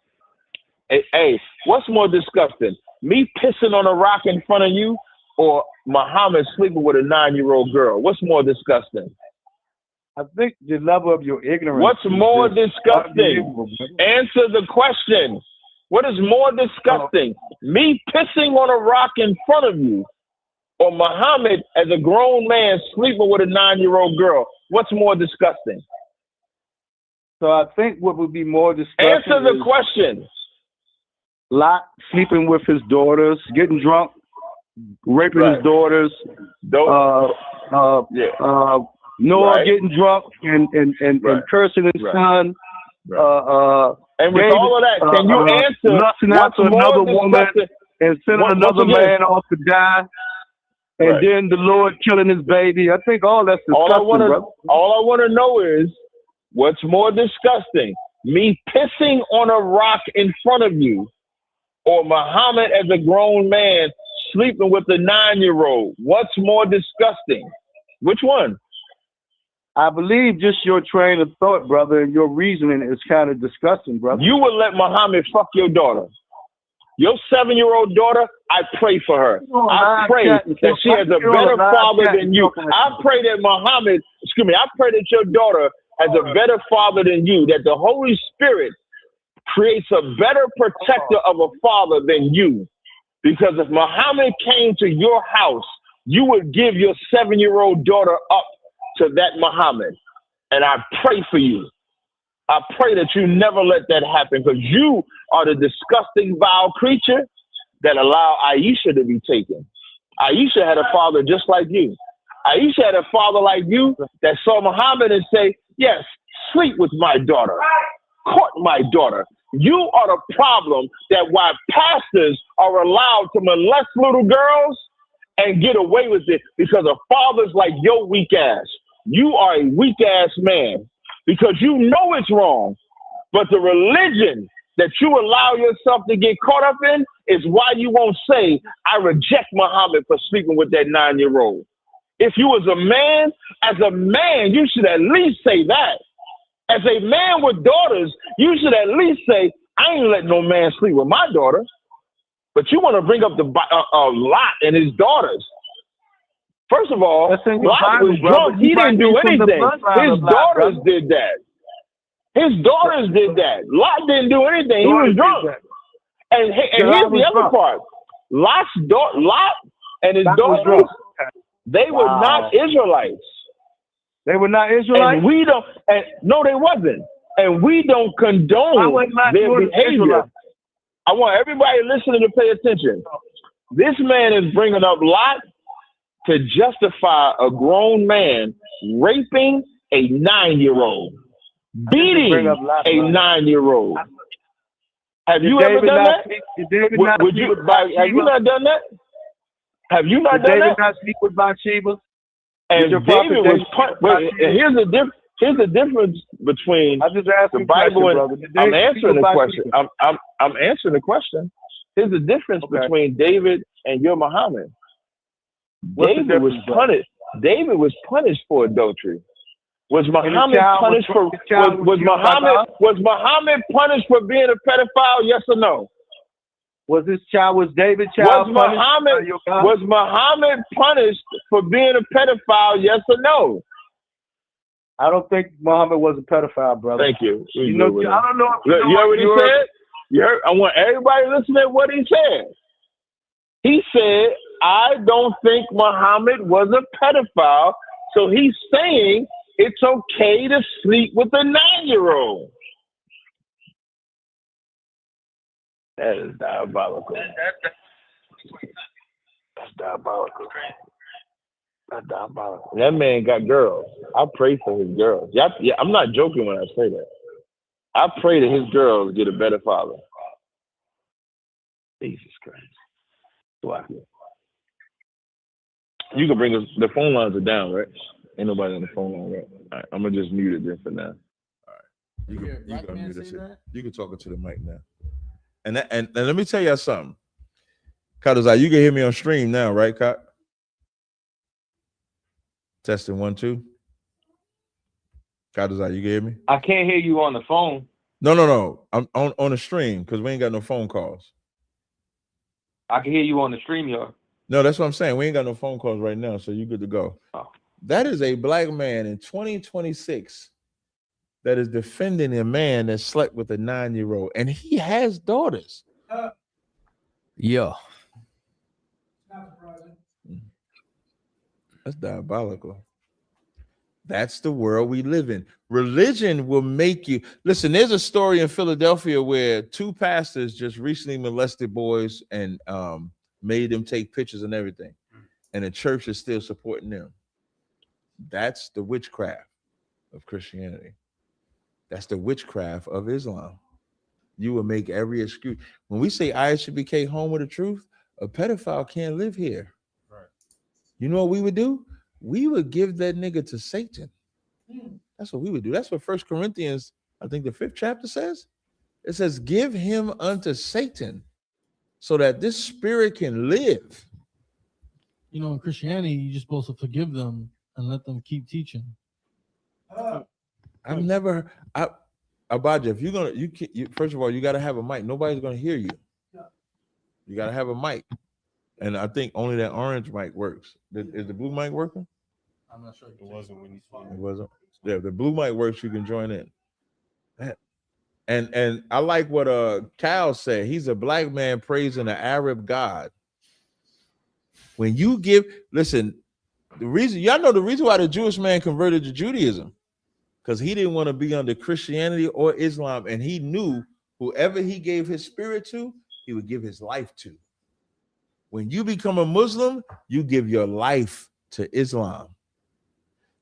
Hey, what's more disgusting? Me pissing on a rock in front of you or Muhammad sleeping with a 9-year-old girl? What's more disgusting? I think the level of your ignorance. What's more disgusting? Answer the question. What is more disgusting? Me pissing on a rock in front of you or Muhammad as a grown man sleeping with a 9-year-old girl? What's more disgusting? So I think what would be more disgusting. Answer the question. Lot sleeping with his daughters, getting drunk, raping his daughters. Noah getting drunk and cursing his son. And with all of that, can you answer lusting after another woman and sending another man off to die? And then the Lord killing his baby. I think all that's disgusting. All I want to know is, what's more disgusting? Me pissing on a rock in front of you or Muhammad as a grown man sleeping with a 9-year-old? What's more disgusting? Which one? I believe just your train of thought, brother, and your reasoning is kind of disgusting, brother. You would let Muhammad fuck your daughter. Your 7-year-old daughter, I pray for her. I pray that she has a better father than you. I pray that Muhammad, I pray that your daughter has a better father than you, that the Holy Spirit creates a better protector of a father than you. Because if Muhammad came to your house, you would give your 7-year-old daughter up to that Muhammad. And I pray for you. I pray that you never let that happen, because you are the disgusting, vile creature that allowed Aisha to be taken. Aisha had a father just like you. Aisha had a father like you that saw Muhammad and say, yes, sleep with my daughter, court my daughter. You are the problem that why pastors are allowed to molest little girls and get away with it, because of fathers like your weak ass. You are a weak ass man because you know it's wrong. But the religion that you allow yourself to get caught up in is why you won't say, I reject Muhammad for sleeping with that 9-year-old. If you was a man, as a man, you should at least say that. As a man with daughters, you should at least say, I ain't letting no man sleep with my daughter. But you want to bring up the Lot and his daughters. First of all, Lot was drunk. He didn't do anything. His daughters did that. His daughters did that. Lot didn't do anything. He was drunk. And here's the other part. Lot and his daughters, they were not Israelites. They were not Israelites? And we don't, no, they wasn't. And we don't condone their behavior. I want everybody listening to pay attention. This man is bringing up Lot to justify a grown man raping a 9-year-old, beating a 9-year-old. Have you ever done that? Have you not done that? Have you not done that? David not speak with Bathsheba? And David was here's the difference between the Bible and I'm answering the question. I'm answering the question. Here's the difference between David and your Muhammad. David was punished. David was punished for adultery. Was Muhammad punished for was Muhammad punished for being a pedophile? Yes or no? Was David child was Muhammad punished for being a pedophile? Yes or no? I don't think Muhammad was a pedophile, brother. Thank you. I don't know. You heard what he said? You heard? I want everybody to listen to what he said. He said, I don't think Muhammad was a pedophile, so he's saying it's okay to sleep with a 9-year-old. That is diabolical. That's diabolical. That's diabolical. That man got girls. I pray for his girls. Yeah, I'm not joking when I say that. I pray that his girls get a better father. Jesus Christ. Wow. You can bring us, the phone lines are down, right? Ain't nobody on the phone line, right? All right, I'm gonna just mute it then for now. All right. You can mute it. You can talk it to the mic now. And let me tell you something. Kadazai, you can hear me on stream now, right, Kat? Testing 1, 2. Kadazai, you can hear me? I can't hear you on the phone. No. I'm on the stream because we ain't got no phone calls. I can hear you on the stream, y'all. No, that's what I'm saying. We ain't got no phone calls right now, so you're good to go. Oh. That is a black man in 2026 that is defending a man that slept with a 9-year-old, and he has daughters. Yeah. That's diabolical. That's the world we live in. Religion will make you listen. There's a story in Philadelphia where 2 pastors just recently molested boys and made them take pictures and everything, and the church is still supporting them. That's the witchcraft of Christianity. That's the witchcraft of Islam. You will make every excuse. When we say Aisha became home with the truth, a pedophile can't live here. Right. You know what we would do? We would give that nigga to Satan. That's what we would do. That's what 1 Corinthians, I think the 5th chapter says. It says, give him unto Satan so that this spirit can live. You know, in Christianity, you're just supposed to forgive them and let them keep teaching. I've never. Abaja, if you're gonna, you first of all, you got to have a mic. Nobody's gonna hear you. You got to have a mic, and I think only that orange mic works. Is the blue mic working? I'm not sure. It wasn't when he It wasn't. Yeah, if the blue mic works, you can join in. And I like what Cal said. He's a black man praising an Arab God. When you listen, the reason y'all know the reason why the Jewish man converted to Judaism, because he didn't want to be under Christianity or Islam, and he knew whoever he gave his spirit to, he would give his life to. When you become a Muslim, you give your life to Islam.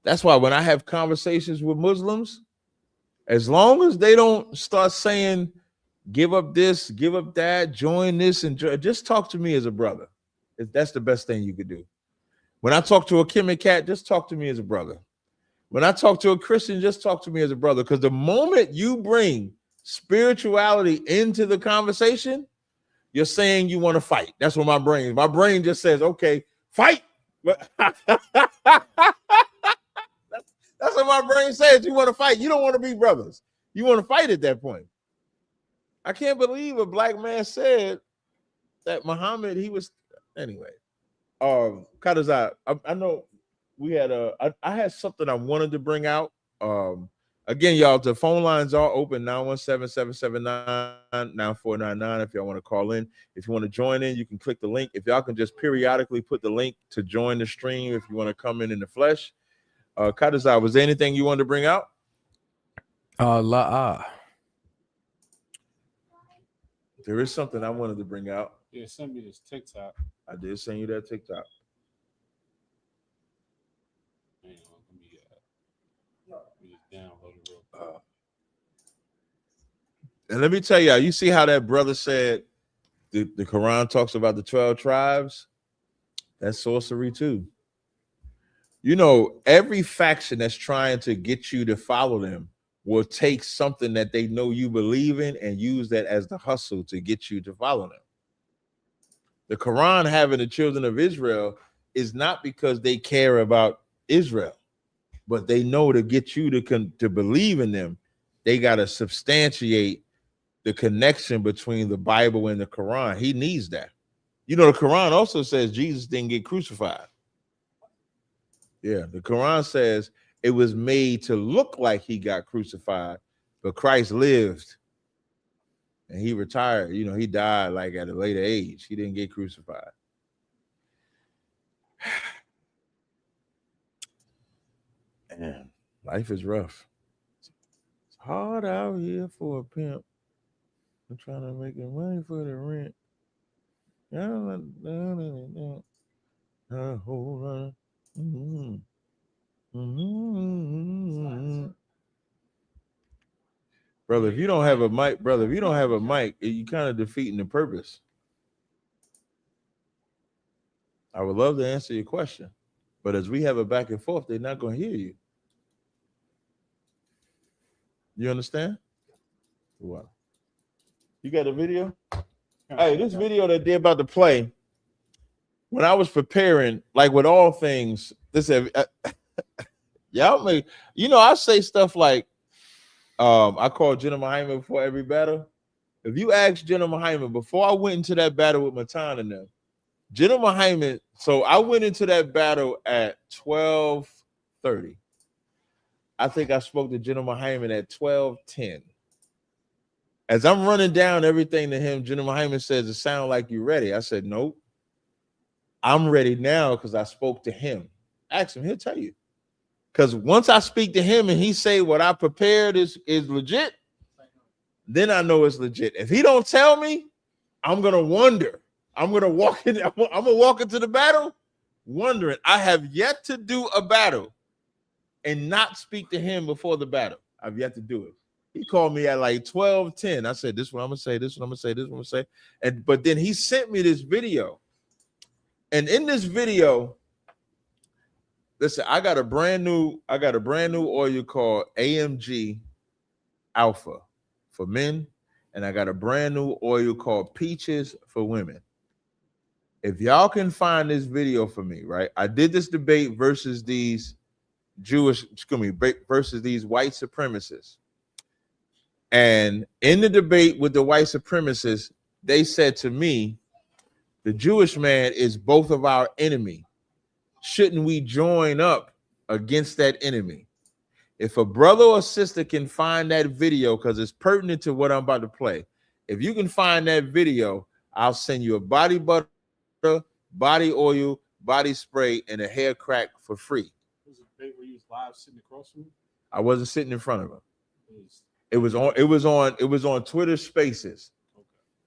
That's why when I have conversations with Muslims, as long as they don't start saying, give up this, give up that, join this, and just talk to me as a brother. That's the best thing you could do. When I talk to a Kemet cat, just talk to me as a brother. When I talk to a Christian, just talk to me as a brother. Because the moment you bring spirituality into the conversation, you're saying you want to fight. That's what my brain just says, okay, fight. That's what my brain says. You want to fight. You don't want to be brothers. You want to fight at that point. I can't believe a black man said that Muhammad, he was anyway. Kadazai, I know we had I had something I wanted to bring out. Again, y'all, the phone lines are open 917-779-9499 if y'all want to call in. If you want to join in, you can click the link. If y'all can just periodically put the link to join the stream if you want to come in the flesh. Kadazai, was there anything you wanted to bring out? There is something I wanted to bring out. Yeah, send me this TikTok. I did send you that TikTok. Hang on, let me just download it real quick. And let me tell y'all, you see how that brother said the Quran talks about the 12 tribes? That's sorcery too. You know, every faction that's trying to get you to follow them will take something that they know you believe in and use that as the hustle to get you to follow them. The Quran having the children of Israel is not because they care about Israel, but they know to get you to believe in them, they got to substantiate the connection between the Bible and the Quran. He needs that. You know, the Quran also says Jesus didn't get crucified. Yeah, the Quran says it was made to look like he got crucified, but Christ lived and he retired. You know, he died like at a later age. He didn't get crucified. Man, life is rough. It's hard out here for a pimp. I'm trying to make money for the rent. Brother, if you don't have a mic, you kind of defeating the purpose. I would love to answer your question, but as we have a back and forth, they're not going to hear you. You understand? What? You got a video? Hey, this video that they're about to play, when I was preparing, like with all things, y'all may, I say stuff like, I called Jenna Muhammad before every battle. If you ask Jenna Muhammad, before I went into that battle with Matan and them, Jenna Muhammad, so I went into that battle at 12:30. I think I spoke to Jenna Muhammad at 12:10. As I'm running down everything to him, Jenna Muhammad says, it sounds like you're ready. I said, nope. I'm ready now because I spoke to him. Ask him, he'll tell you. Because once I speak to him and he say what I prepared is legit, then I know it's legit. If he don't tell me, I'm gonna wonder. I'm gonna walk into the battle wondering. I have yet to do a battle and not speak to him before the battle. I've yet to do it. He called me at like 12:10. I said, this one I'm gonna say, this one I'm gonna say, this one I'm gonna say. But then he sent me this video. And in this video, listen, I got a brand new oil called AMG Alpha for men, and I got a brand new oil called Peaches for women. If y'all can find this video for me, right? I did this debate versus these versus these white supremacists. And in the debate with the white supremacists, they said to me, the Jewish man is both of our enemy. Shouldn't we join up against that enemy? If a brother or sister can find that video, because it's pertinent to what I'm about to play, if you can find that video, I'll send you a body butter, body oil, body spray, and a hair crack for free. Was it a debate where you was live sitting across from him? I wasn't sitting in front of him. It was on Twitter Spaces.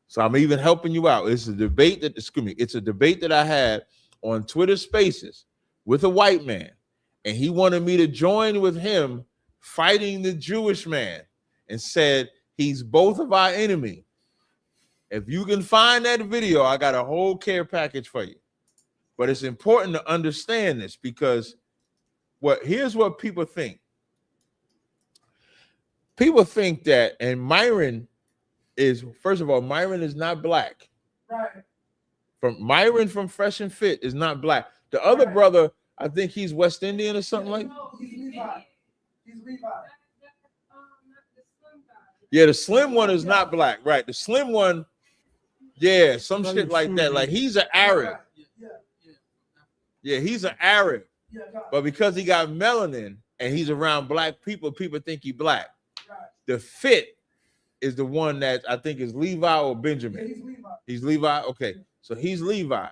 So I'm even helping you out. It's a debate that I had on Twitter Spaces with a white man, and he wanted me to join with him fighting the Jewish man, and said he's both of our enemy. If you can find that video, I got a whole care package for you. But it's important to understand this, because here's what people think. People think that, and Myron is, first of all, Myron is not black. Right. Myron from Fresh and Fit is not black. The other brother, I think he's West Indian or something like that. He's Levi. He's Levi. Yeah, the slim one is not black, right? The slim one, yeah, some shit like that. Like, he's an Arab. Yeah, he's an Arab. But because he got melanin and he's around black people, people think he black. The Fit is the one that I think is Levi or Benjamin. Yeah, he's Levi. He's Levi. Okay, so he's Levi.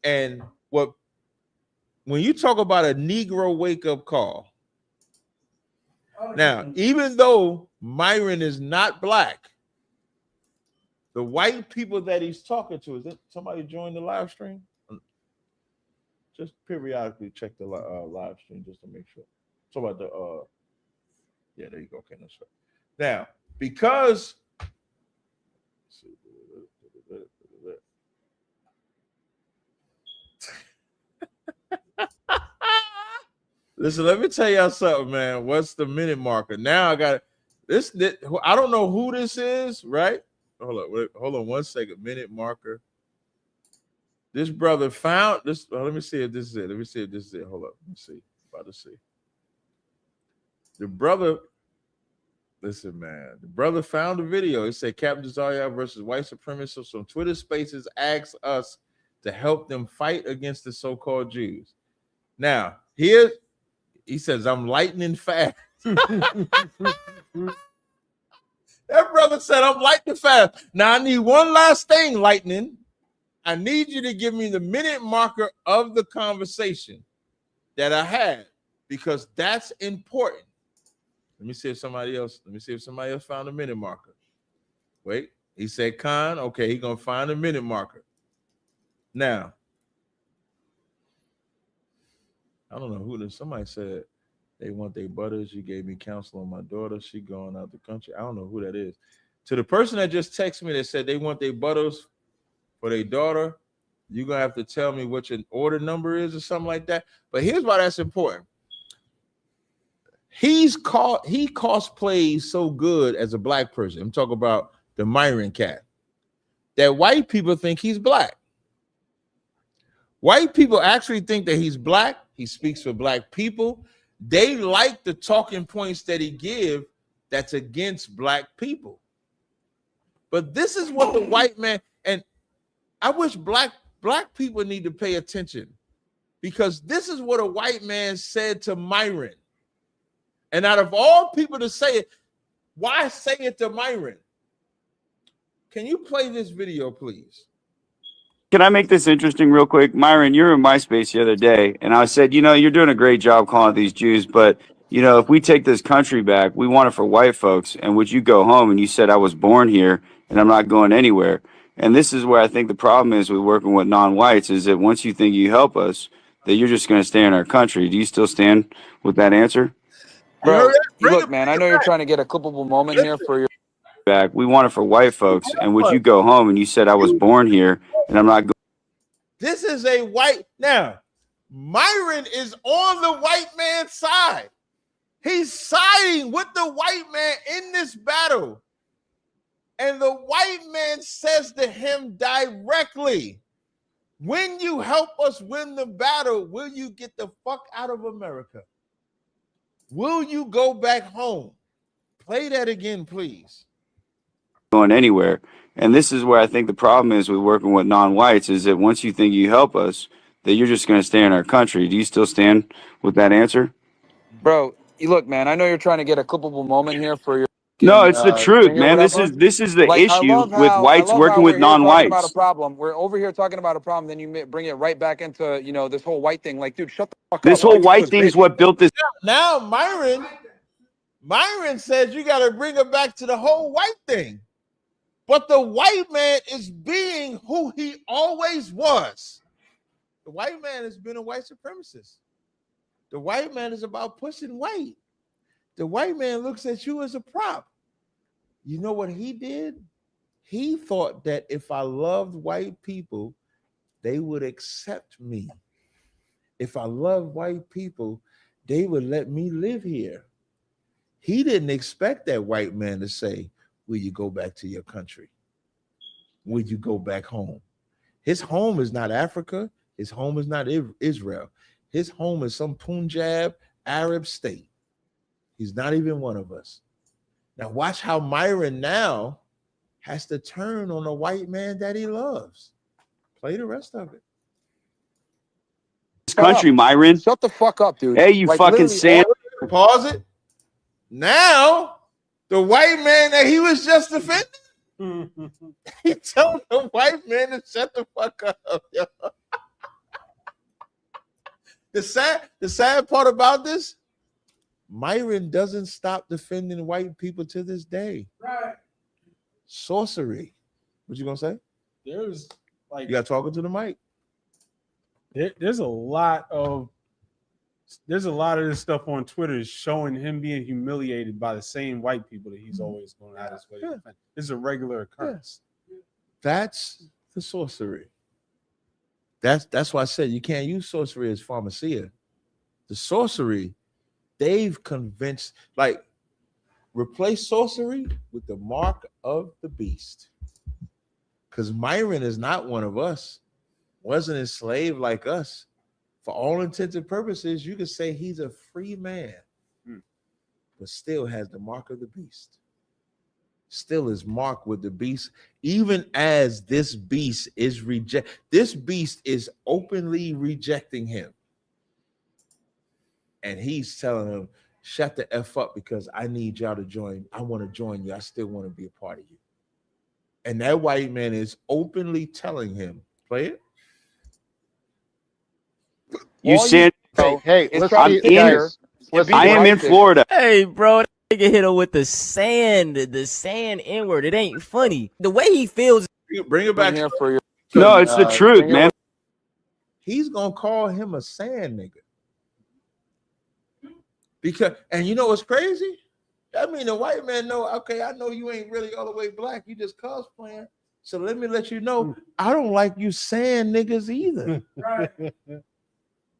And when you talk about a Negro wake-up call, now, even though Myron is not black, the white people that he's talking to, is it somebody joined the live stream? Just periodically check the live stream just to make sure. So about the yeah, there you go. Okay, that's right. Now, because listen, let me tell y'all something, man. What's the minute marker? Now I got this. I don't know who this is, right? Hold on 1 second. Minute marker. This brother found this. Let me see if this is it. Let me see if this is it. Hold up. Let me see. About to see. The brother. Listen, man. The brother found a video. It said Captain Desire versus white supremacists on Twitter Spaces asks us to help them fight against the so-called Jews. Now, here he says, I'm lightning fast. That brother said, I'm lightning fast. Now, I need one last thing, Lightning. I need you to give me the minute marker of the conversation that I had, because that's important. Let me see if somebody else found a minute marker. Wait, he said Khan. Okay, he's gonna find a minute marker. Now, I don't know who this. Somebody said they want their butters. You gave me counsel on my daughter. She going out the country. I don't know who that is. To the person that just texted me that said they want their butters for their daughter, you're gonna have to tell me what your order number is or something like that. But here's why that's important. He cosplays so good as a black person. I'm talking about the Myron cat, that white people think he's black. White people actually think that he's black. He speaks for black people. They like the talking points that he gives that's against black people. But this is what the white man, and I wish black people need to pay attention, because this is what a white man said to Myron. And out of all people to say it, why say it to Myron? Can you play this video, please? Can I make this interesting real quick? Myron, you were in my space the other day, and I said, you're doing a great job calling these Jews, but, if we take this country back, we want it for white folks. And would you go home? And you said, I was born here, and I'm not going anywhere. And this is where I think the problem is with working with non-whites, is that once you think you help us, that you're just going to stay in our country. Do you still stand with that answer? Bro, look, man, I know you're trying to get a clippable moment here for your back. We want it for white folks. And would you go home? And you said, I was born here, and I'm not going. This is a white. Now, Myron is on the white man's side. He's siding with the white man in this battle. And the white man says to him directly, when you help us win the battle, will you get the fuck out of America? Will you go back home? Play that again, please. Going anywhere. And this is where I think the problem is with working with non-whites is that once you think you help us, that you're just going to stay in our country. Do you still stand with that answer? Bro, you look, man. I know you're trying to get a clippable moment here for your No, it's the truth, thing or man. This whatever. is the Like, issue with whites working with we're here talking about a non-whites. problem. We're over here talking about a problem. Then you bring it right back into this whole white thing. Like, dude, shut the fuck This up. whole white thing is what built this. Now Myron says you got to bring it back to the whole white thing. But the white man is being who he always was. The white man has been a white supremacist. The white man is about pushing white. The white man looks at you as a prop. You know what he did? He thought that if I loved white people, they would accept me. If I loved white people, they would let me live here. He didn't expect that white man to say, will you go back to your country? Will you go back home? His home is not Africa. His home is not Israel. His home is some Punjab Arab state. He's not even one of us. Now watch how Myron now has to turn on a white man that he loves. Play the rest of it. This country, Myron. Shut the fuck up, dude. Hey, you Like, fucking literally Sam. Pause it. Now, the white man that he was just defending, he told the white man to shut the fuck up. Yo. The sad part about this, Myron doesn't stop defending white people to this day. Right. Sorcery. What you gonna say? There's like You got talking to the mic. there's a lot of this stuff on Twitter showing him being humiliated by the same white people that he's always going out his way to defend. This is a regular occurrence. That's the sorcery. That's why I said you can't use sorcery as pharmacia. The sorcery, they've convinced, like, replace sorcery with the mark of the beast. Because Myron is not one of us, wasn't enslaved like us. For all intents and purposes, you could say he's a free man, but still has the mark of the beast. Still is marked with the beast, even as this beast is this beast is openly rejecting him. And he's telling him, shut the F up because I need y'all to join. I want to join you. I still want to be a part of you. And that white man is openly telling him, play it. You said, hey, I am in Florida. Hey, bro, that nigga hit him with the sand N-word. It ain't funny. The way he feels. Bring it back here for your. No, it's the truth, man. He's gonna call him a sand nigga. Because, and you know what's crazy? I mean, the white man know, okay, I know you ain't really all the way black. You just cosplaying. So let me let you know, I don't like you sand niggas either. Right.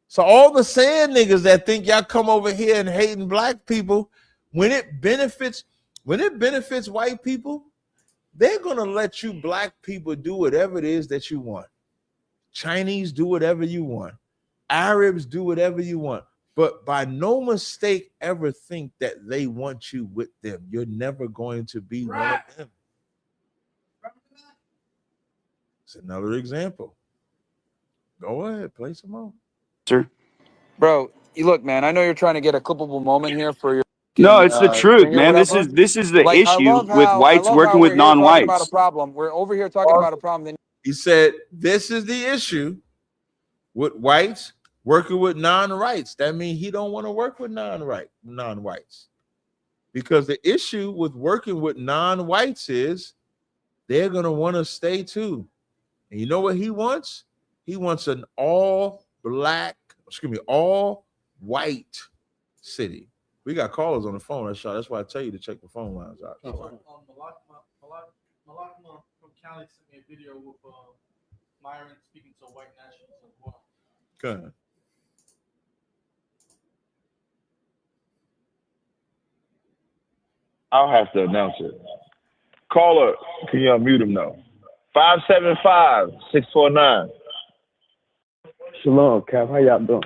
So all the sand niggas that think y'all come over here and hating black people, when it benefits white people, they're gonna let you black people do whatever it is that you want. Chinese do whatever you want. Arabs do whatever you want. But by no mistake ever think that they want you with them. You're never going to be one of them. It's another example. Go ahead, play some more. Sir. Bro, you look, man. I know you're trying to get a clippable moment here for your. No, it's the truth, thing or man. whatever. This is the Like, issue with whites working with we're here talking about a non-whites. problem. We're over here talking about a problem. Then He said, this is the issue with whites working with non-whites. That means he don't want to work with non-whites. Because the issue with working with non-whites is they're going to want to stay too. And you know what he wants? He wants an all-white city. We got callers on the phone. That's why I tell you to check the phone lines out. Malakma from Cali sent me a video with Myron speaking to white nationalists as well. Good. I'll have to announce it. Caller, can you unmute him now? 575-649. Shalom, Cap. How y'all doing?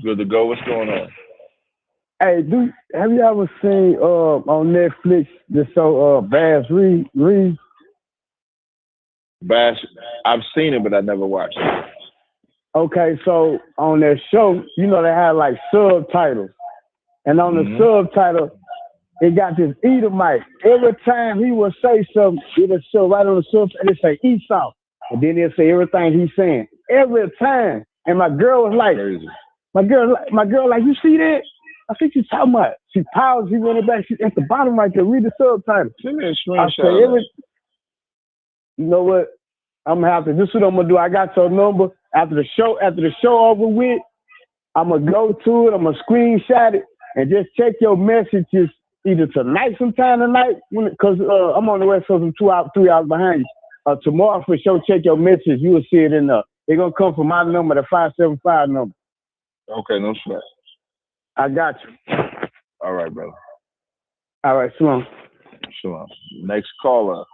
Good to go. What's going on? Hey, have you ever seen on Netflix the show Bass Reeves? Bash, I've seen it, but I never watched it. Okay, so on that show, you know they had like subtitles, and on the subtitle, it got this Edomite. Every time he would say something, it would show right on the subtitle, it say Esau, and then it say everything he's saying every time. And my girl was like, Crazy. my girl, like, you see that? I think she's talking about. She paused, she went back. She's at the bottom right there. Read the subtitle. Send me a I say screenshot. you know what? I'm gonna have to. This is what I'm gonna do. I got your number after the show over with. I'm gonna go to it. I'm gonna screenshot it and just check your messages either sometime tonight, because I'm on the West Coast. I'm 3 hours behind you. Tomorrow for sure. Check your message. You will see it in there. They're gonna come from my number, the 575 number. Okay, no sweat. I got you. All right, brother. All right, shalom. Shalom. Next caller,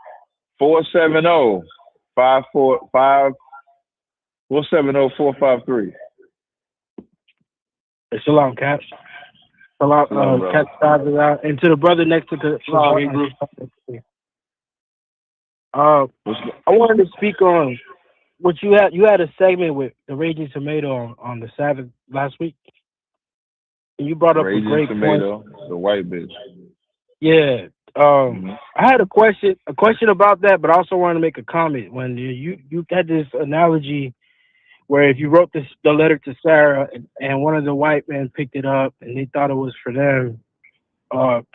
470-545. 470-453. Shalom, Cap. Shalom, Cap. And to the brother next to the I wanted to speak on what you had. You had a segment with the Raging Tomato on the Sabbath last week. And you brought up a great Tomato, point. the white bitch. Yeah. I had a question about that, but I also wanted to make a comment. When you had this analogy where if you wrote the letter to Sarah and one of the white men picked it up and they thought it was for them,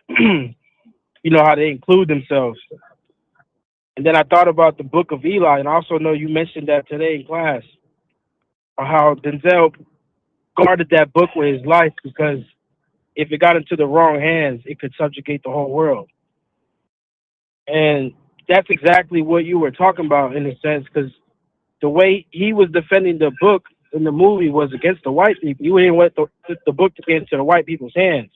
you know how they include themselves. And then I thought about the book of Eli, and I also know you mentioned that today in class, how Denzel guarded that book with his life, because if it got into the wrong hands, it could subjugate the whole world. And that's exactly what you were talking about in a sense, because the way he was defending the book in the movie was against the white people. You didn't want the book to get into the white people's hands.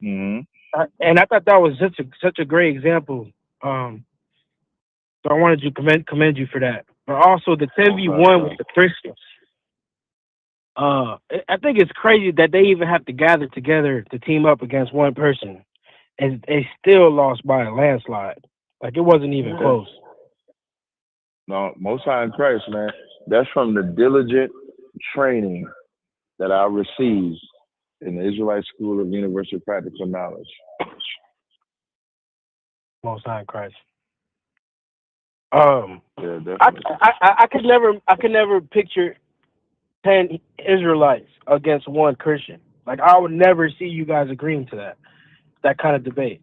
And I thought that was such a great example. So I wanted to commend you for that. But also the 10v1 with the Christians. I think it's crazy that they even have to gather together to team up against one person, and they still lost by a landslide. Like, it wasn't even close. No, Most High in Christ, man. That's from the diligent training that I received in the Israelite School of Universal Practical Knowledge. Most High in Christ. Yeah, definitely. I could never picture 10 Israelites against one Christian. Like, I would never see you guys agreeing to that kind of debate,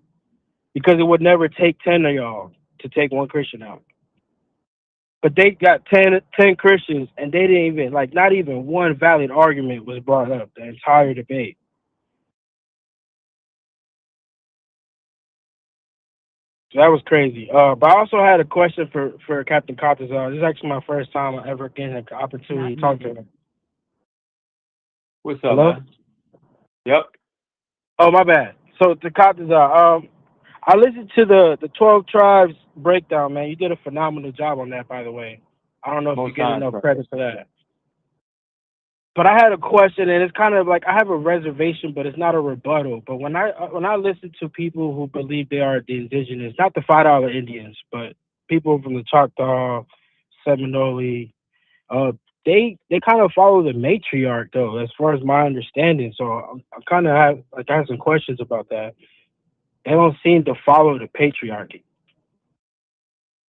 because it would never take 10 of y'all to take one Christian out. But they got 10 Christians, and they didn't even, like, not even one valid argument was brought up the entire debate. So that was crazy. But I also had a question for Captain Contazar. This is actually my first time I ever getting an opportunity to talk to him. What's up, Hello? man? Yep. Oh, my bad. So to Contazar, I listened to the 12 tribes breakdown, man. You did a phenomenal job on that, by the way. I don't know if you get enough credit for that. But I had a question, and it's kind of like I have a reservation, but it's not a rebuttal. But when I listen to people who believe they are the indigenous, not the $5 Indians, but people from the Choctaw, Seminole, they kind of follow the matriarch, though, as far as my understanding. So I kind of have some questions about that. They don't seem to follow the patriarchy.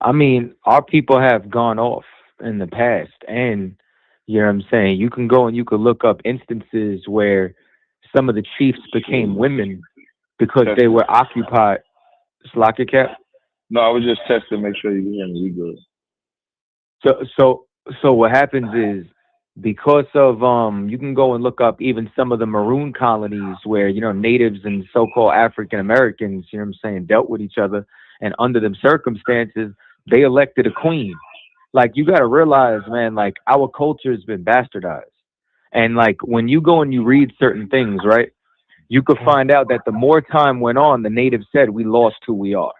I mean, our people have gone off in the past, and you know what I'm saying? You can go and you can look up instances where some of the chiefs became women because they were occupied. Slocky Cap? No, I was just testing to make sure you can hear me. You good. So what happens is, because of you can go and look up even some of the maroon colonies where, you know, natives and so-called African Americans, you know what I'm saying, dealt with each other, and under them circumstances they elected a queen. Like, you got to realize, man, like, our culture has been bastardized. And like, when you go and you read certain things, right, you could find out that the more time went on, the natives said we lost who we are.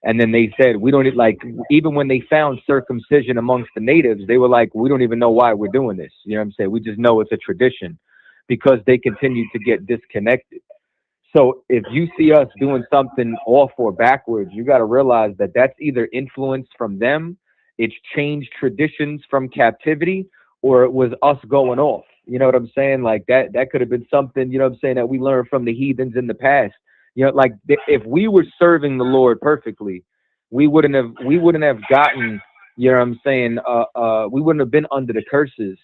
And then they said, we don't, like, even when they found circumcision amongst the natives, they were like, we don't even know why we're doing this. You know what I'm saying? We just know it's a tradition, because they continued to get disconnected. So if you see us doing something off or backwards, you got to realize that that's either influence from them, it's changed traditions from captivity, or it was us going off. You know what I'm saying? Like that could have been something, you know what I'm saying, that we learned from the heathens in the past. You know, like if we were serving the Lord perfectly, we wouldn't have gotten, you know what I'm saying, we wouldn't have been under the curses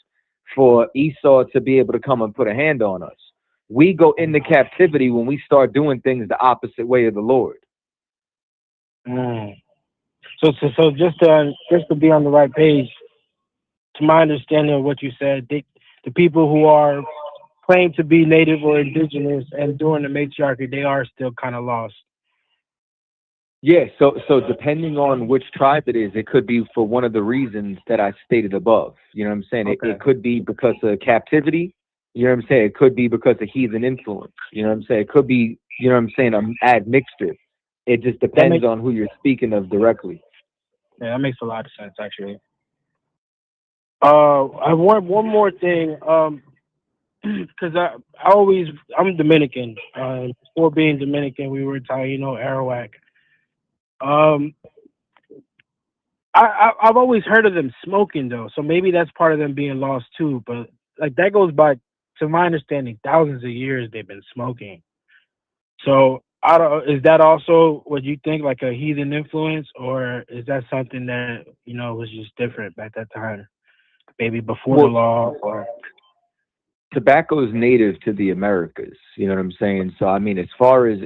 for Esau to be able to come and put a hand on us. We go into captivity when we start doing things the opposite way of the Lord. So just to be on the right page, to my understanding of what you said, the people who are claim to be native or indigenous and during the matriarchy, they are still kind of lost. Yeah, so depending on which tribe it is, it could be for one of the reasons that I stated above. You know what I'm saying? Okay. It could be because of captivity. You know what I'm saying? It could be because of heathen influence. You know what I'm saying? It could be, you know what I'm saying, an admixture. It just depends on who you're speaking of directly. Yeah, that makes a lot of sense, actually. I want one more thing, because I'm Dominican. Before being Dominican, we were Taino, Arawak. I've always heard of them smoking though, so maybe that's part of them being lost too. But like that goes by, to my understanding, thousands of years they've been smoking. So I don't. Is that also what you think, like a heathen influence, or is that something that was just different at that time, maybe before the law? Or Tobacco is native to the Americas. You know what I'm saying? So I mean, as far as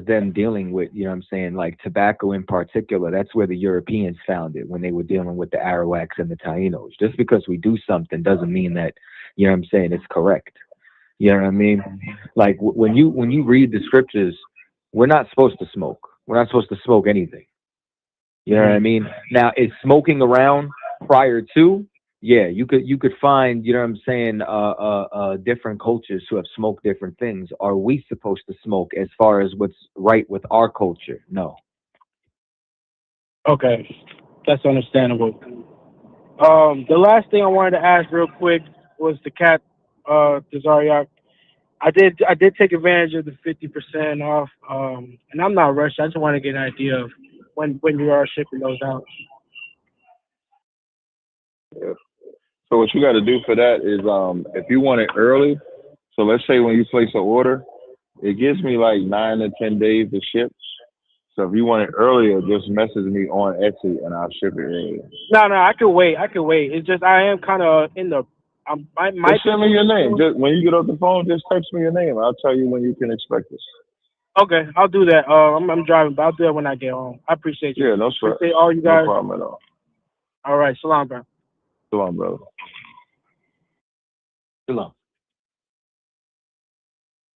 them dealing with, you know what I'm saying, like tobacco in particular, that's where the Europeans found it when they were dealing with the Arawaks and the Tainos. Just because we do something doesn't mean that, you know what I'm saying, it's correct. You know what I mean? Like when you read the scriptures, we're not supposed to smoke. We're not supposed to smoke anything. You know what I mean? Now, is smoking around prior to? Yeah, you could find, you know what I'm saying, different cultures who have smoked different things. Are we supposed to smoke as far as what's right with our culture? No. okay, that's understandable. The last thing I wanted to ask real quick was the cat, Desariac. I did take advantage of the 50% off, and I'm not rushed. I just want to get an idea of when you are shipping those out. Yeah. So what you got to do for that is, if you want it early, so let's say when you place an order, it gives me like 9 to 10 days to ship. So if you want it earlier, just message me on Etsy and I'll ship it earlier. No, I could wait. It's just I am kind of in the. Just send me your name. Just when you get off the phone, just text me your name. I'll tell you when you can expect this. Okay, I'll do that. I'm driving, but I'll do it when I get home. I appreciate you. Yeah, no sweat. Appreciate all you guys. No problem at all. All right, shalom, bro. Shalom, brother. Shalom.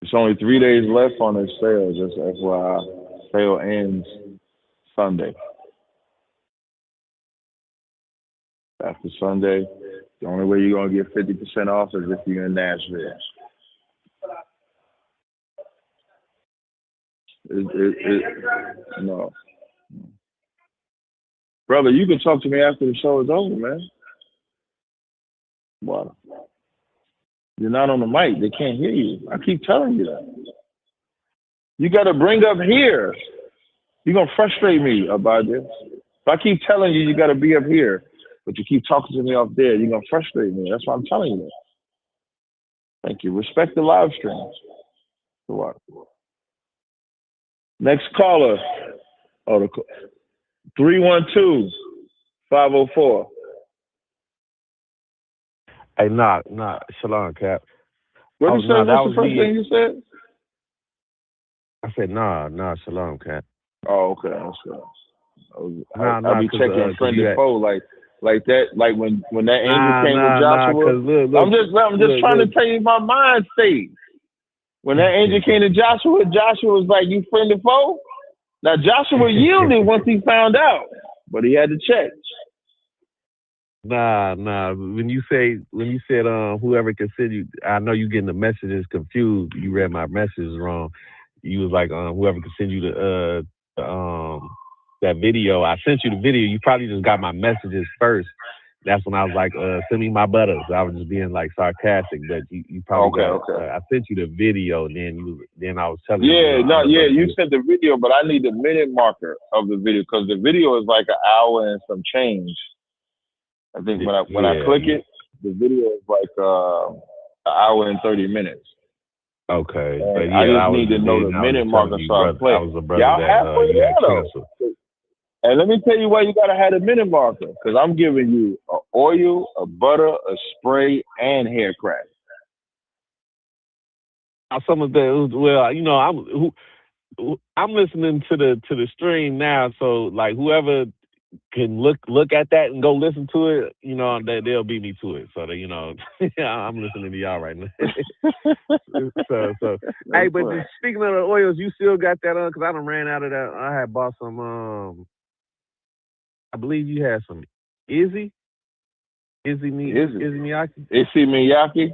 It's only 3 days left on this sale, just FYI. Sale ends Sunday. After Sunday, the only way you're going to get 50% off is if you're in Nashville. No. Brother, you can talk to me after the show is over, man. What? You're not on the mic. They can't hear you. I keep telling you that. You got to bring up here. You're going to frustrate me about this. If I keep telling you, you got to be up here, but you keep talking to me off there, you're going to frustrate me. That's why I'm telling you. Thank you. Respect the live streams. What? Next caller. 312-504. Hey, nah, shalom, Cap. What did you say? What's the first thing you said? I said, nah, shalom, Cap. Oh, okay. That's good. I'll be checking friend and foe like that. Like when that angel came to Joshua. Look, I'm just trying to tell you my mind state. When that angel came to Joshua, Joshua was like, "You friend and foe." Now Joshua yielded once he found out, but he had to check. Nah. When you said whoever can send you, I know you getting the messages confused. You read my messages wrong. You was like whoever can send you that video. I sent you the video. You probably just got my messages first. that's when I was like, send me my butters. I was just being like sarcastic, but you probably got. I sent you the video, and then I was telling you. You sent the video, but I need the minute marker of the video because the video is like an hour and some change. I think when I click it, the video is like an hour and 30 minutes. Okay, and but I yeah, just need to know the minute marker so I play. I was a brother Y'all that halfway you there got though. canceled. And let me tell you why you gotta have a minute marker. Because I'm giving you an oil, a butter, a spray, and hair crack. Some of the I'm listening to the stream now, so like whoever can look at that and go listen to it, they'll beat me to it. So that I'm listening to y'all right now. so hey, but just speaking of the oils, you still got that on? Because I done ran out of that. I had bought some. I believe you had some Izzy Miyake. Izzy Miyake.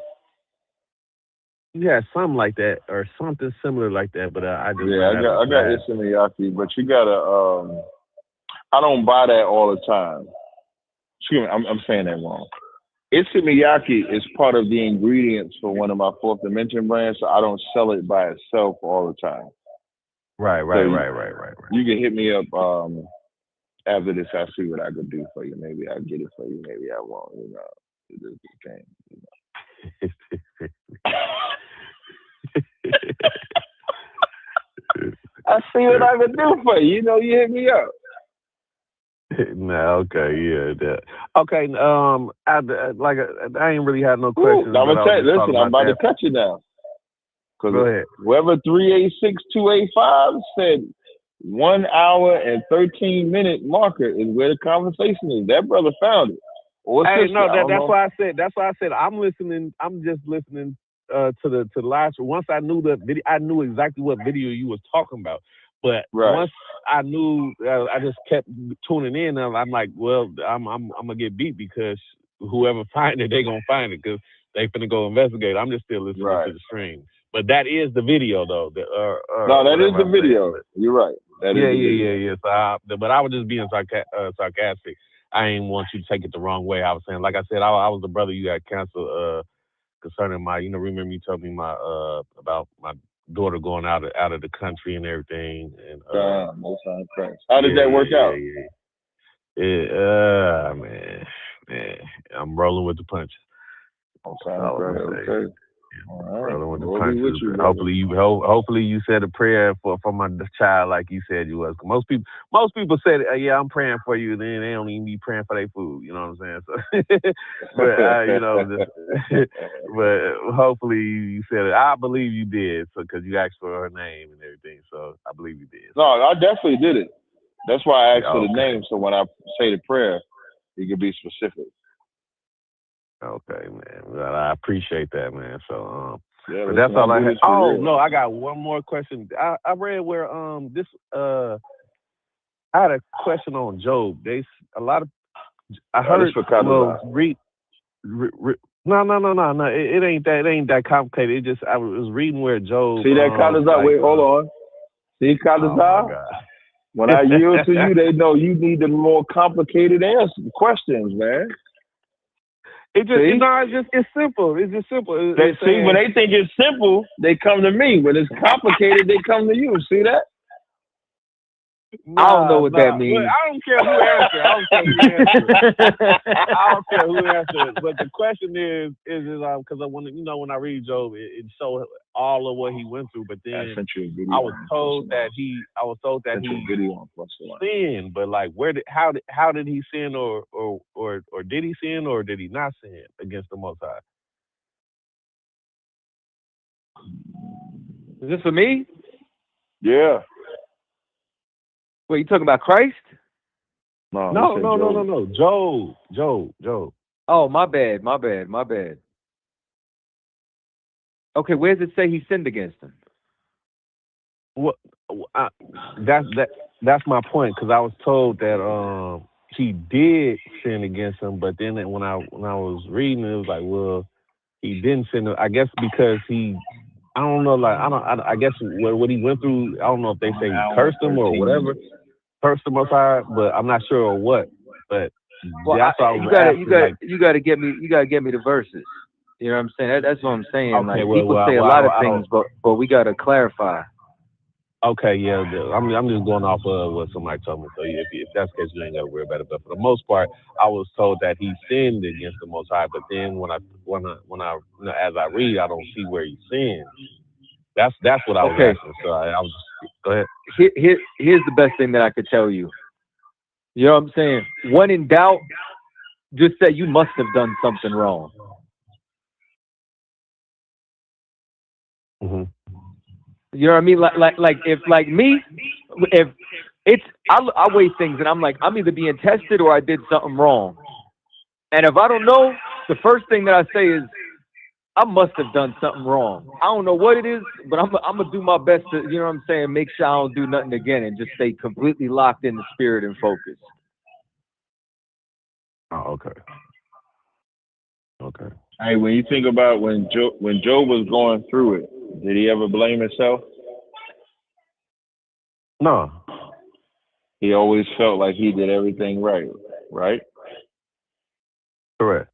You had something like that or something similar like that, but I just I got Izzy Miyake, but you gotta. I don't buy that all the time. Excuse me, I'm saying that wrong. Izzy Miyake is part of the ingredients for one of my Fourth Dimension brands, so I don't sell it by itself all the time. Right. You can hit me up after this. I'll see what I can do for you. Maybe I'll get it for you. Maybe I won't. It just came. I see what I can do for you. You hit me up. No, okay, yeah. Okay, I ain't really had no questions. I'm gonna tell you. Listen, I'm about to cut you now. Go ahead. Whoever 386-285 said 1 hour and 13-minute marker is where the conversation is. That brother found it. That's why I said. That's why I said I'm listening. I'm just listening to the last. Once I knew the video, I knew exactly what video you was talking about. But once I knew, I just kept tuning in. And I'm like, well, I'm gonna get beat because whoever find it, they gonna find it because they finna go investigate. I'm just still listening to the stream. But that is the video though. That is the video. You're right. Yeah. So but I was just being sarcastic. I ain't want you to take it the wrong way. I was saying, like I said, I was the brother you got canceled concerning my. Remember you told me my about my daughter going out of the country and everything. And how did that work out? Man, I'm rolling with the punches. Okay. Rolling with the punches. Hopefully you said a prayer for my child like you said you was. Most people said, yeah, I'm praying for you. Then they don't even be praying for their food. You know what I'm saying? So, but hopefully you said it. I believe you did, because you asked for her name and everything. So I believe you did. No, I definitely did it. That's why I asked for the name. So when I say the prayer, you can be specific. Okay, man. Well, I appreciate that, man. So, but that's all I had. Oh no, I got one more question. I read where this I had a question on Job. I heard No. It ain't that complicated. It just I was reading where Job. See that Kadazar? Wait, hold on. See Kadazar? When I yield to you, they know you need the more complicated questions, man. It's simple. It's just simple. When they think it's simple, they come to me. When it's complicated, they come to you. See that? I don't know what that means. Well, I don't care who answered. But the question is because when I read Job, it showed all of what he went through. But then I was told that he sinned. But like, how did he sin, or did he sin, or did he not sin against the Most High? Is this for me? Yeah. Wait, you talking about Christ? No. Job. Oh, my bad. Okay, where does it say he sinned against him? Well, that's my point, because I was told that he did sin against him, but then when I was reading, it was like, well, he didn't sin. I guess because I don't know, like I guess what he went through. I don't know if they say he cursed him or whatever, cursed him or fire, but I'm not sure or what. But Well, that's what I was you gotta get me the verses. You know what I'm saying? That's what I'm saying. Okay, like well, people well, say well, a lot of I don't. things, but we gotta clarify. Okay, yeah, I'm just going off of what somebody told me. So if that's the case, you ain't got to worry about it. But for the most part, I was told that he sinned against the Most High. But then when I as I read, I don't see where he sinned. That's what I was Okay. asking. So I was just go ahead. Here's the best thing that I could tell you. You know what I'm saying? When in doubt, just say you must have done something wrong. Mm-hmm. You know what I mean? Like if like me, if it's I weigh things and I'm like, I'm either being tested or I did something wrong. And if I don't know, the first thing that I say is I must have done something wrong. I don't know what it is, but I'm gonna do my best to, you know what I'm saying, make sure I don't do nothing again and just stay completely locked in the spirit and focus. Oh, okay. Okay. Hey, when you think about when Job was going through it, did he ever blame himself? No. He always felt like he did everything right, right? Correct.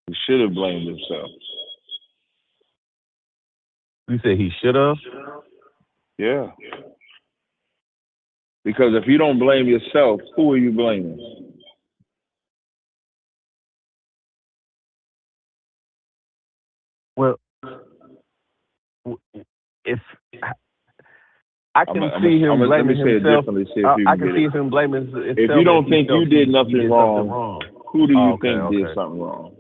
He should have blamed himself. You said he should have? Yeah. Because if you don't blame yourself, who are you blaming? Well, if I can see him blaming himself, I can see him blaming himself. If you don't think you did nothing wrong, who do you think did okay. something wrong?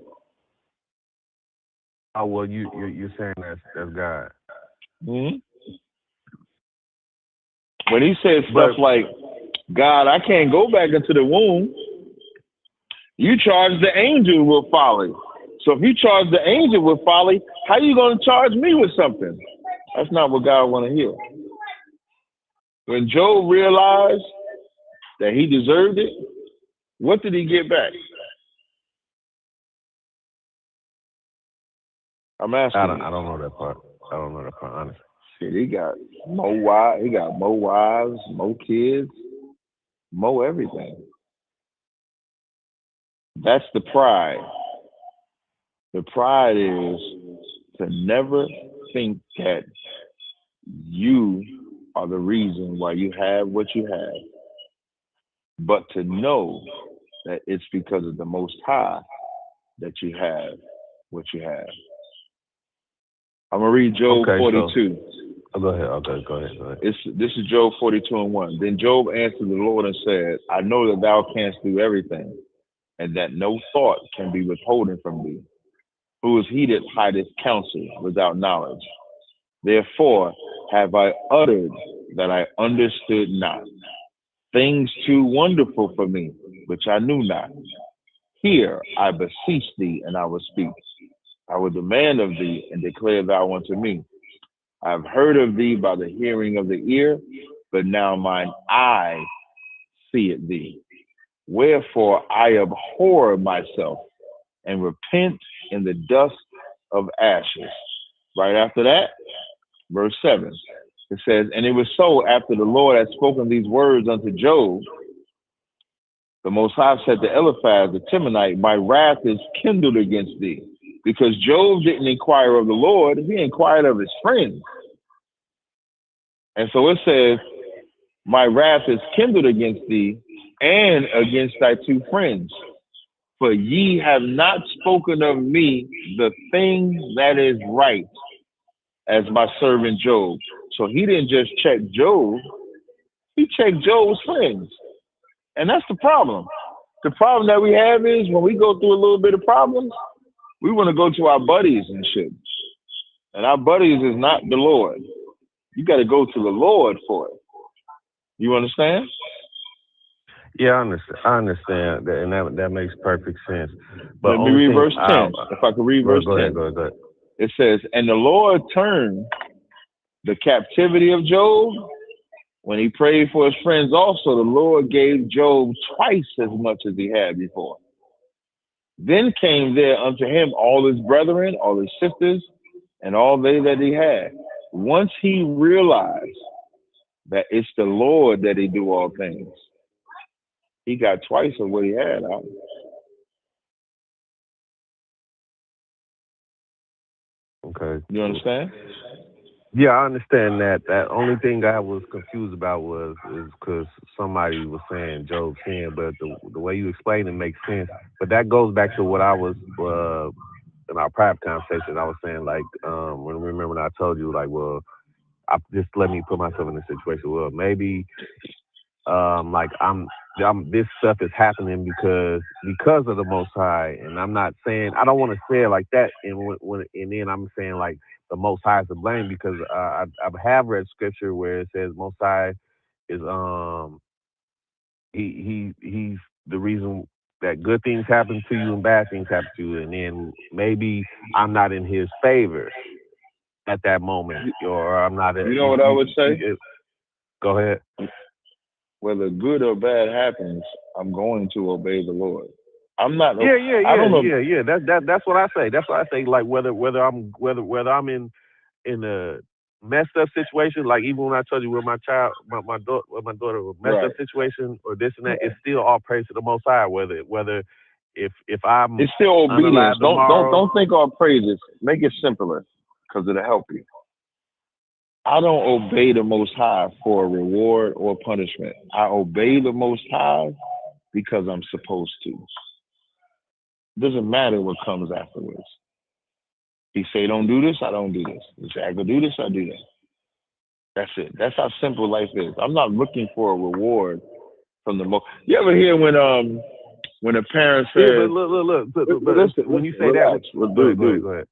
Oh well, you're saying that's God. Mm-hmm. When he says stuff like, "God, I can't go back into the womb," you charge the angel with folly. So if you charge the angel with folly, how you going to charge me with something? That's not what God want to hear. When Job realized that he deserved it, what did he get back? I'm asking. I don't know that part. I don't know that part, honestly. Shit, he got more wives. He got more wives, more kids, more everything. That's the pride. The pride is to never think that you are the reason why you have what you have, but to know that it's because of the Most High that you have what you have. I'm going to read Job 42. Go ahead. Okay, go ahead. This is Job 42:1. Then Job answered the Lord and said, I know that thou canst do everything, and that no thought can be withholden from thee. Who is he that hideth counsel without knowledge? Therefore have I uttered that I understood not, things too wonderful for me, which I knew not. Hear, I beseech thee, and I will speak. I will demand of thee, and declare thou unto me. I have heard of thee by the hearing of the ear, but now mine eye seeth thee. Wherefore I abhor myself, and repent in the dust of ashes. Right after that, verse 7, it says, and it was so after the Lord had spoken these words unto Job, the Most High said to Eliphaz the Temanite, my wrath is kindled against thee. Because Job didn't inquire of the Lord, he inquired of his friends. And so it says, my wrath is kindled against thee and against thy two friends. For ye have not spoken of me the thing that is right, as my servant Job. So he didn't just check Job, he checked Job's friends. And that's the problem. The problem that we have is when we go through a little bit of problems, we want to go to our buddies and shit. And our buddies is not the Lord. You got to go to the Lord for it. You understand? Yeah, I understand that, and that makes perfect sense. But let me read verse 10. If I could read verse 10. Go ahead. It says, and the Lord turned the captivity of Job. When he prayed for his friends also, the Lord gave Job twice as much as he had before. Then came there unto him all his brethren, all his sisters, and all they that he had. Once he realized that it's the Lord that he do all things, he got twice of what he had out. Okay. You understand? Yeah, I understand that. That only thing I was confused about is because somebody was saying Job sin, but the way you explained it makes sense. But that goes back to what I was in our private conversation. I was saying like remember when I told you like, well, just let me put myself in a situation. Well, maybe like I'm this stuff is happening because of the Most High, and I'm not saying I don't want to say it like that, and then I'm saying like the Most High is to blame because I have read scripture where it says Most High is he's the reason that good things happen to you and bad things happen to you, and then maybe I'm not in His favor at that moment, or I'm not. You know what I would say? Go ahead. Whether good or bad happens, I'm going to obey the Lord. I'm not. Yeah. I don't know. Yeah. That's what I say. That's what I say. Like whether I'm in a messed up situation, like even when I told you with my daughter, was messed up situation or this and that, it's still all praise to the Most High. Whether if I'm it's still obedience. Don't think all praises. Make it simpler because it'll help you. I don't obey the Most High for reward or punishment. I obey the Most High because I'm supposed to. It doesn't matter what comes afterwards. He say, don't do this, I don't do this. He say, I go do this, I do that. That's it. That's how simple life is. I'm not looking for a reward from the Most. You ever hear when a parent says, yeah, but look, listen, when you say relax. that, go ahead.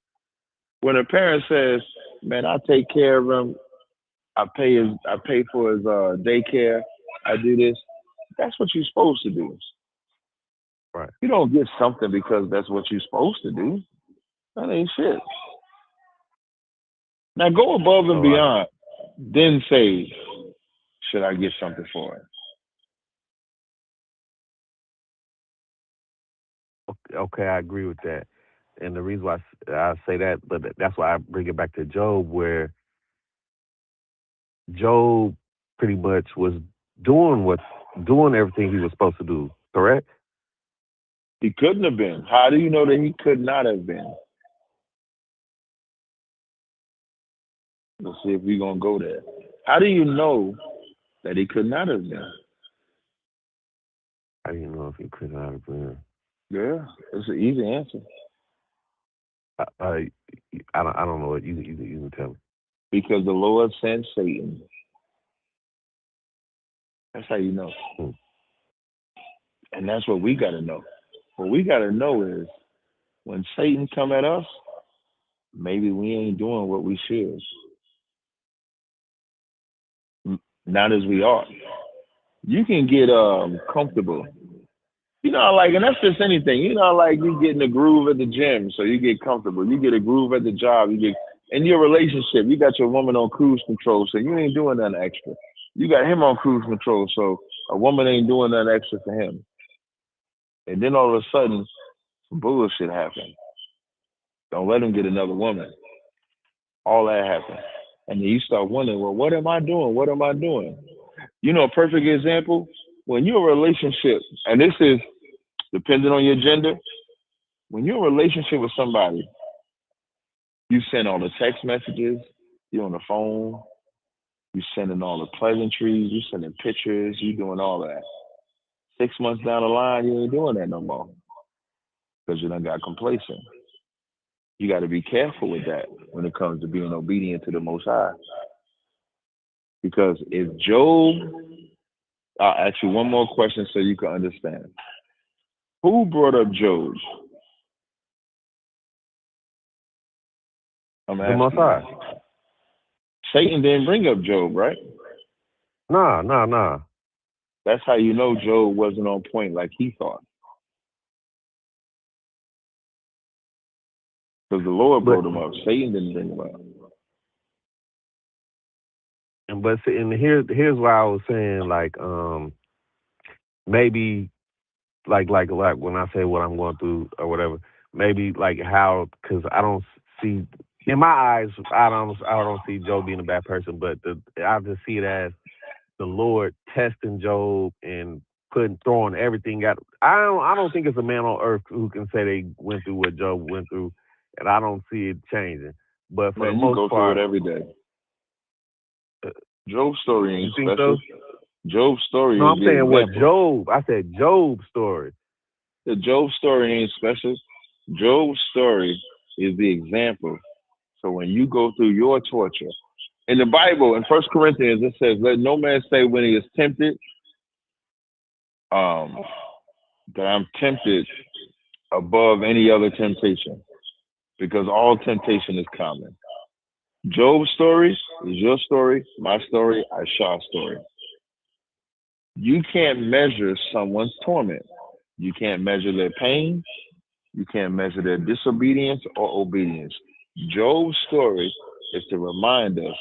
When a parent says, man, I take care of him, I pay for his daycare, I do this, that's what you're supposed to do. Right. You don't get something because that's what you're supposed to do. That ain't shit. Now go above and beyond, then say, should I get something for it? Okay, I agree with that. And the reason why I say that, but that's why I bring it back to Job, where Job pretty much was doing everything he was supposed to do, correct? He couldn't have been. How do you know that he could not have been? Let's see if we're going to go there. How do you know that he could not have been? How do you know if he could not have been? Yeah, it's an easy answer. I don't know what you can tell me. Because the Lord sent Satan. That's how you know. And that's what we got to know. What we got to know is when Satan come at us, maybe we ain't doing what we should. Not as we are. You can get comfortable. You know, like, and that's just anything. You know, like you get in a groove at the gym, so you get comfortable. You get a groove at the job. You get in your relationship. You got your woman on cruise control, so you ain't doing nothing extra. You got him on cruise control, so a woman ain't doing nothing extra for him. And then all of a sudden, some bullshit happens. Don't let him get another woman. All that happens. And then you start wondering, well, what am I doing? What am I doing? You know, a perfect example, when you're in a relationship, and this is depending on your gender, when you're in a relationship with somebody, you send all the text messages, you're on the phone, you sending all the pleasantries, you sending pictures, you doing all that. 6 months down the line, you ain't doing that no more because you done got complacent. You got to be careful with that when it comes to being obedient to the Most High. Because if Job, I'll ask you one more question so you can understand. Who brought up Job? I'm asking. The Most High. Satan didn't bring up Job, right? Nah. That's how you know Job wasn't on point like he thought. Because the Lord brought him up. Satan didn't bring him up. And here's why I was saying like maybe like when I say what I'm going through or whatever, maybe like how, because I don't see in my eyes I don't see Job being a bad person, but I just see it as the Lord testing Job and throwing everything at. I don't think it's a man on earth who can say they went through what Job went through, and I don't see it changing. But for the you most go part, through it every day. Job's story ain't you think special. so? Job's story No, is I'm the saying what example. Job. I said Job's story. The Job story ain't special. Job's story is the example. So when you go through your torture, in the Bible, in 1 Corinthians, it says, "Let no man say when he is tempted, that I'm tempted above any other temptation, because all temptation is common." Job's story is your story, my story, Aisha's story. You can't measure someone's torment. You can't measure their pain. You can't measure their disobedience or obedience. Job's story is to remind us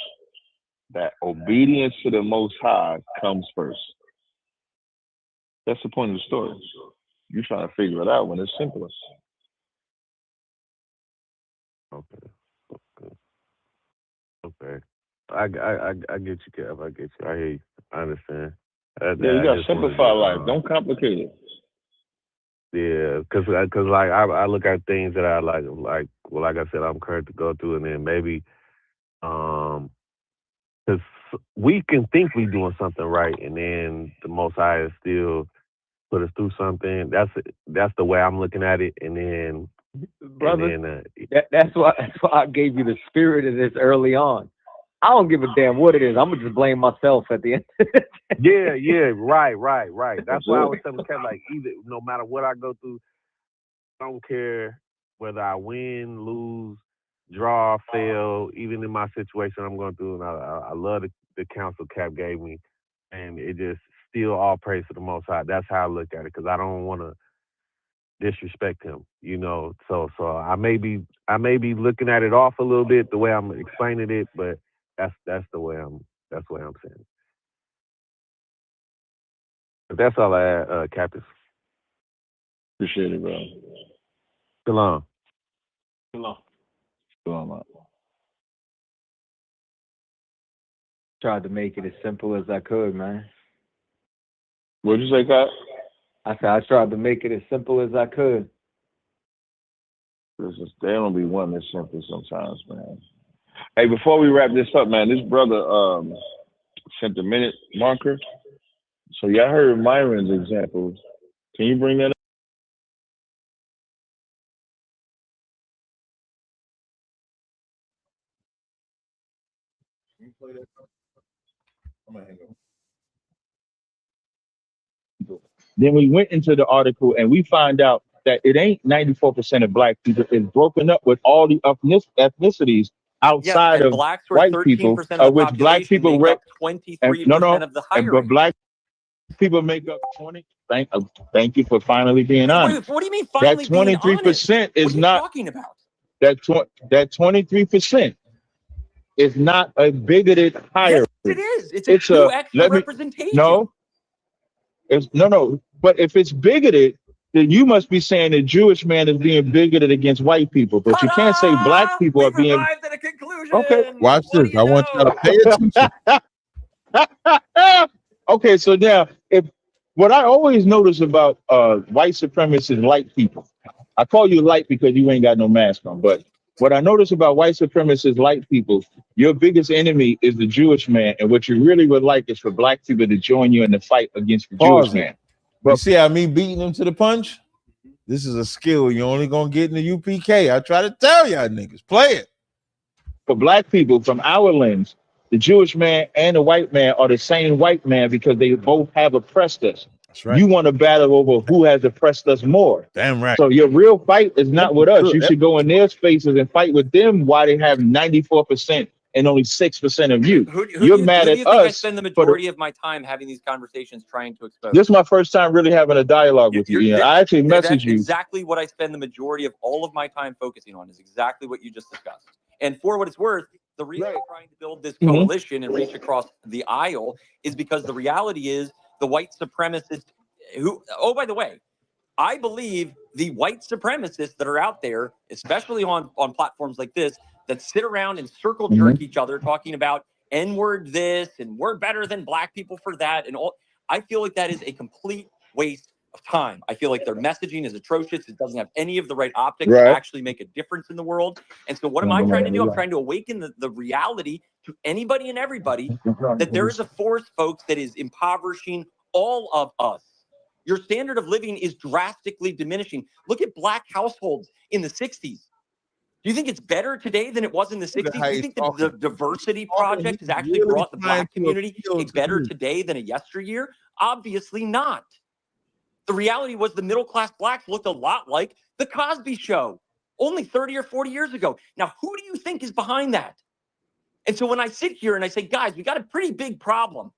that obedience to the Most High comes first. That's the point of the story. You're trying to figure it out when it's simpler. Okay. I get you, Kev. I get you. I hear you. I understand. Yeah, you gotta simplify life. Don't complicate it. Yeah, because like I look at things that I like I said, I'm current to go through, and then maybe because we can think we doing something right, and then the Most High is still put us through something. That's the way I'm looking at it, and then brother, that's why I gave you the spirit of this early on. I don't give a damn what it is. I'm gonna just blame myself at the end. yeah, right. That's why I was telling Kev, like, either no matter what I go through, I don't care whether I win, lose, draw, fail. Even in my situation I'm going through, and I love the counsel Cap gave me, and it just still all praise to the Most High. That's how I look at it, because I don't want to disrespect him, you know. So I may be looking at it off a little bit the way I'm explaining it, but that's the way I'm saying it. But that's all I had, Captain. Appreciate it, bro. Shalom. Shalom. Tried to make it as simple as I could, man. What'd you say, Cap? I said I tried to make it as simple as I could. They don't be wanting this simple sometimes, man. Hey, before we wrap this up, man, this brother sent a minute marker. So y'all heard Myron's example. Can you bring that up? Then we went into the article and we find out that it ain't 94% of black people. It's broken up with all the ethnicities outside and of blacks were white 13% people, of the which black population, people make up 23% of the hiring. but black people make up 20. Thank you for finally being honest. What do you mean finally being honest? That 23% is what are you not talking about? that 23% is not a bigoted hiring. Yes, it is. It's a true extra representation. No. But if it's bigoted, then you must be saying the Jewish man is being bigoted against white people. But you can't say black people are being. Arrived at a conclusion. Okay. Watch this. I want y'all to pay attention. Okay, so now what I always notice about white supremacists, light people, I call you light because you ain't got no mask on, but what I notice about white supremacists, light people, your biggest enemy is the Jewish man, and what you really would like is for black people to join you in the fight against the Jewish Pause it. man. You see how me beating him to the punch? This is a skill you're only gonna get in the UPK. I try to tell y'all niggas, play it. For black people, from our lens, the Jewish man and the white man are the same white man because they both have oppressed us. That's right. You want to battle over who has oppressed us more. Damn right. So your real fight is not with us. You should go in their spaces and fight with them while they have 94% and only 6% of you. You're mad at Who do you think I us. spend the majority of my time having these conversations trying to expose? This is my first time really having a dialogue with you. Ian. I actually messaged That's you. exactly what I spend the majority of all of my time focusing on, is exactly what you just discussed. And for what it's worth, the reason I'm trying to build this coalition and reach across the aisle is because the reality is the white supremacists who, oh, by the way, I believe the white supremacists that are out there, especially on platforms like this, that sit around and circle jerk each other talking about N-word this and we're better than black people for that and all. I feel like that is a complete waste of time. I feel like their messaging is atrocious. It doesn't have any of the right optics to actually make a difference in the world. And so what am I trying to do? I'm trying to awaken the reality to anybody and everybody that there is a force, folks, that is impoverishing all of us. Your standard of living is drastically diminishing. Look at Black households in the 60s. Do you think it's better today than it was in the 60s? Do you think the diversity project has actually brought the Black community a better today than a yesteryear? Obviously not. The reality was the middle-class Blacks looked a lot like the Cosby Show only 30 or 40 years ago. Now, who do you think is behind that? And so when I sit here and I say, guys, we got a pretty big problem,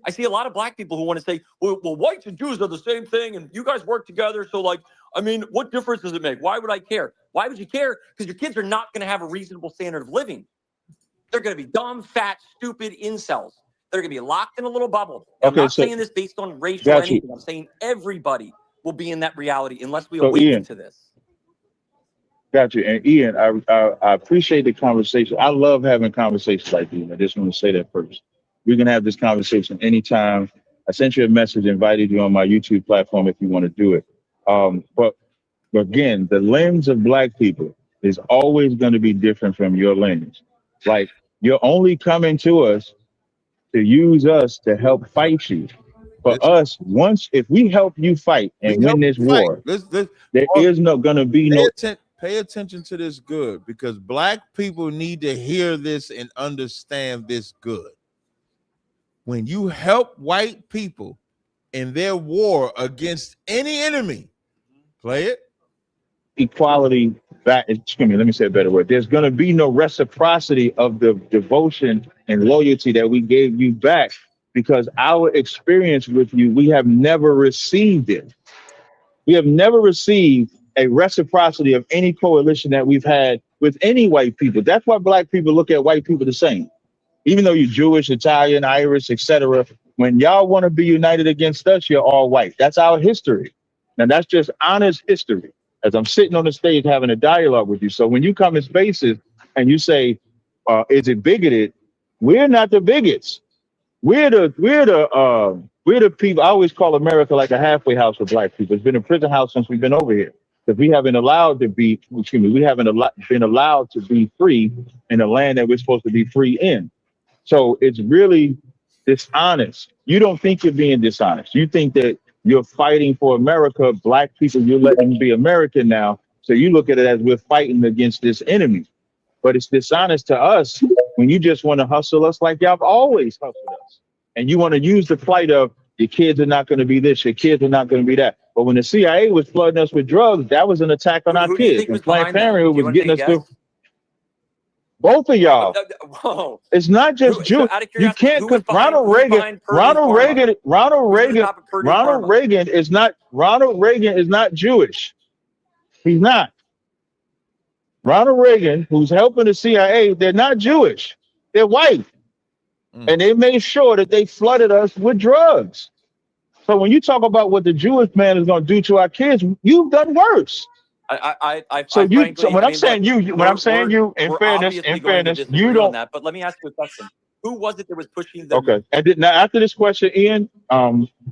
I see a lot of Black people who want to say, well, whites and Jews are the same thing, and you guys work together, so, like, I mean, what difference does it make? Why would I care? Why would you care? Because your kids are not going to have a reasonable standard of living. They're going to be dumb, fat, stupid incels. They're going to be locked in a little bubble. And I'm not saying this based on race or anything. I'm saying everybody will be in that reality unless we awaken to this. Got you. And Ian, I appreciate the conversation. I love having conversations like these. I just want to say that first. We can have this conversation anytime. I sent you a message, invited you on my YouTube platform if you want to do it. But again, the lens of Black people is always going to be different from your lens. Like, you're only coming to us to use us to help fight you. For us, if we help you fight and win this war, there is no going to be no. Pay attention to this good, because Black people need to hear this and understand this good. When you help white people in their war against any enemy, play it. Equality, excuse me, let me say a better word. There's going to be no reciprocity of the devotion and loyalty that we gave you back, because our experience with you, we have never received it. We have never received a reciprocity of any coalition that we've had with any white people. That's why Black people look at white people the same. Even though you're Jewish, Italian, Irish, etc., when y'all want to be united against us, you're all white. That's our history. Now, that's just honest history, as I'm sitting on the stage having a dialogue with you. So when you come in spaces and you say, is it bigoted? We're not the bigots. We're the people. I always call America like a halfway house for Black people. It's been a prison house since we've been over here. Because we haven't allowed to be, we haven't been allowed to be free in a land that we're supposed to be free in. So it's really dishonest. You don't think you're being dishonest. You think that you're fighting for America. Black people, you're letting them be American now. So you look at it as we're fighting against this enemy. But it's dishonest to us when you just want to hustle us like y'all have always hustled us. And you want to use the plight of your kids are not going to be this, your kids are not going to be that. But when the CIA was flooding us with drugs, that was an attack on our kids. And Planned Parenthood was getting us to. Both of y'all. Whoa. It's not just Jews. You can't, because Ronald Reagan is not Jewish. He's not. Ronald Reagan, who's helping the CIA, they're not Jewish. They're white. And they made sure that they flooded us with drugs. So when you talk about what the Jewish man is going to do to our kids, you've done worse. When I'm saying you, in fairness, you don't. That, but let me ask you a question: who was it that was pushing them? Okay, and now after this question, Ian,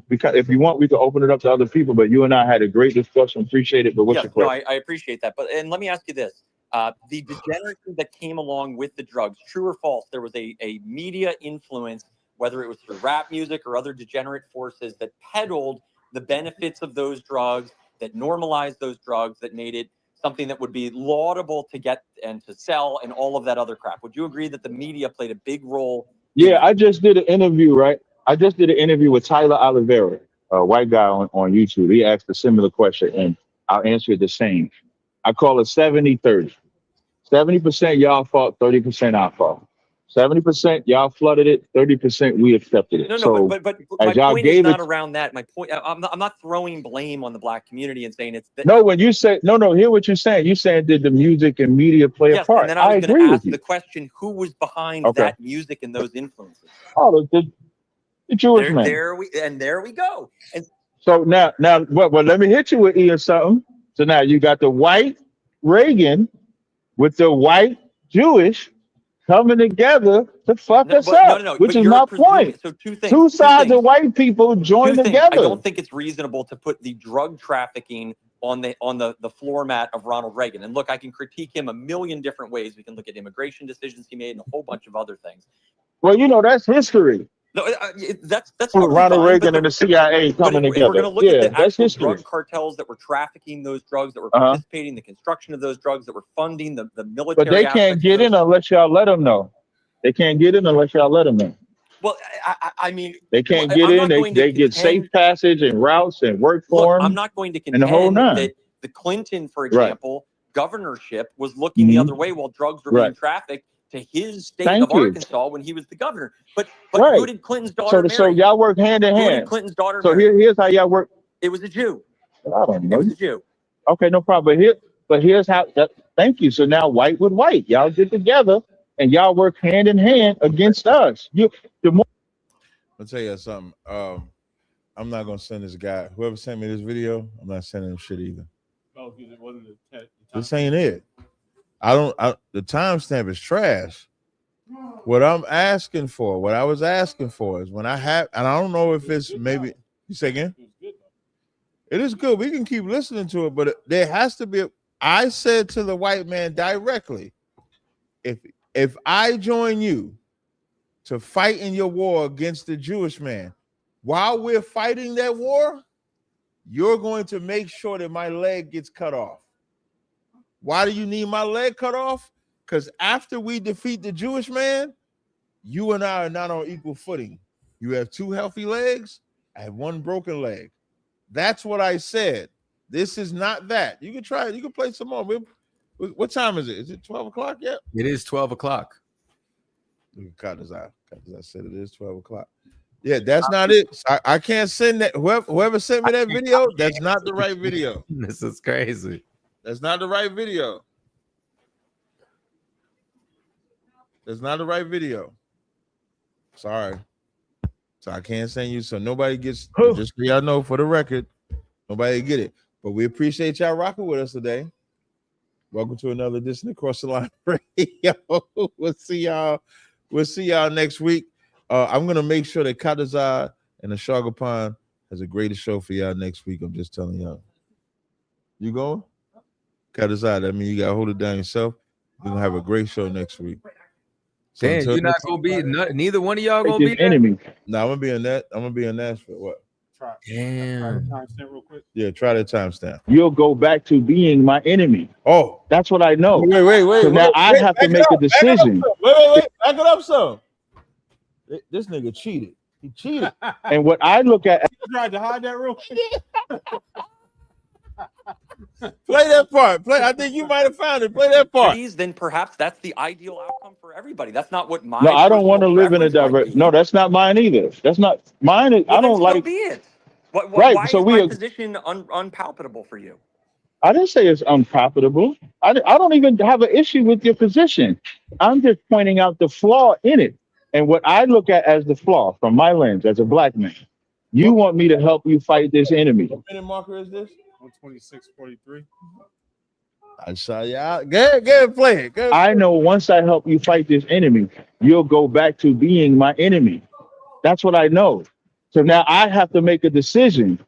because if you want, we can open it up to other people. But you and I had a great discussion. Appreciate it. But what's your question? No, I appreciate that. But let me ask you this: the degeneracy that came along with the drugs, true or false? There was a media influence, whether it was through rap music or other degenerate forces, that peddled the benefits of those drugs, that normalized those drugs, that made it something that would be laudable to get and to sell and all of that other crap. Would you agree that the media played a big role? Yeah, I just did an interview, right? I just did an interview with Tyler Oliveira, a white guy on YouTube. He asked a similar question, and I'll answer it the same. I call it 70-30. 70% y'all fault, 30% our fault. 70% y'all flooded it, 30% we accepted it. No, but my point is not around that. My point, I'm not throwing blame on the Black community and saying it's. No, when you say no, hear what you're saying. You're saying, did the music and media play a part? And then I was going to ask the question: who was behind that music and those influences? Oh, the Jewish man. There we go. And so now, well, let me hit you with Ian something. So now you got the white Reagan with the white Jewish coming together to fuck us up, No. which But is you're my presuming. point. So two things. Two sides of white people join Two things. together. I don't think it's reasonable to put the drug trafficking on the floor mat of Ronald Reagan. And look, I can critique him a million different ways. We can look at immigration decisions he made and a whole bunch of other things. Well, that's history. No, that's totally Ronald fine, Reagan and the CIA coming if together. we're going to look at the that's actual history. drug cartels that were trafficking those drugs, that were participating in the construction of those drugs, that were funding the military. But they can't get in unless y'all let them know. They can't get in unless y'all let them know. Well, I mean, they can't get in. They get safe passage and routes and work for them. I'm not going to and the whole contend nine. that the Clinton, for example, governorship was looking the other way while drugs were being trafficked to his state of Arkansas when he was the governor. But who did Clinton's daughter marry? So y'all work hand in hand. Who did Clinton's daughter so marry? here's how y'all work. It was a Jew. I don't know. It was a Jew. Okay, no problem. But here's how. Thank you. So now white with white, y'all get together and y'all work hand in hand against us. I'll tell you something. I'm not gonna send this guy. Whoever sent me this video, I'm not sending him shit either. Oh, because it wasn't the This ain't it. The timestamp is trash. What I was asking for is when I have, and I don't know if it's maybe you say again. It is good. We can keep listening to it, but there has to be. I said to the white man directly, if I join you to fight in your war against the Jewish man, while we're fighting that war, you're going to make sure that my leg gets cut off. Why do you need my leg cut off? Because after we defeat the Jewish man, you and I are not on equal footing. You have 2 healthy legs. I have 1 broken leg. That's what I said. This is not that. You can try it. You can play some more. What time is it? Is it 12 o'clock yet? It is 12 o'clock. Cut as I said, it is 12 o'clock. Yeah, that's not it. I can't send that. Whoever sent me that video, that's not the right video. This is crazy. That's not the right video. That's not the right video. Sorry. So I can't send you. So nobody gets, just so y'all know for the record, nobody get it. But we appreciate y'all rocking with us today. Welcome to another edition of Cross the Line Radio. We'll see y'all next week. I'm gonna make sure that Kadazar and the Shagapan has a greater show for y'all next week. I'm just telling y'all. You going? Kadazar, that means you gotta hold it down yourself. We're gonna have a great show next week. So Damn, you're not gonna be neither one of y'all gonna be there? enemy. No, I'm gonna be in Nashville. What? Damn. Real quick. Yeah, try that timestamp. You'll go back to being my enemy. Oh, that's what I know. Wait. So now I have to make a decision. Wait. Back it up some. This nigga cheated. He cheated. And what I look at, You tried to hide that real quick. Play that part. I think you might have found it. Play that part. Then perhaps that's the ideal outcome for everybody. That's not what my. no, I don't want to live in a diverse. No, that's not mine either. That's not mine. I don't like. Be it. Right. Why so is we my position unpalatable for you? I didn't say it's unprofitable. I don't even have an issue with your position. I'm just pointing out the flaw in it. And what I look at as the flaw from my lens as a black man, you want me to help you fight this enemy. What minute marker is this? 126:43. I saw y'all. Go play it. I know once I help you fight this enemy, you'll go back to being my enemy. That's what I know. So now I have to make a decision.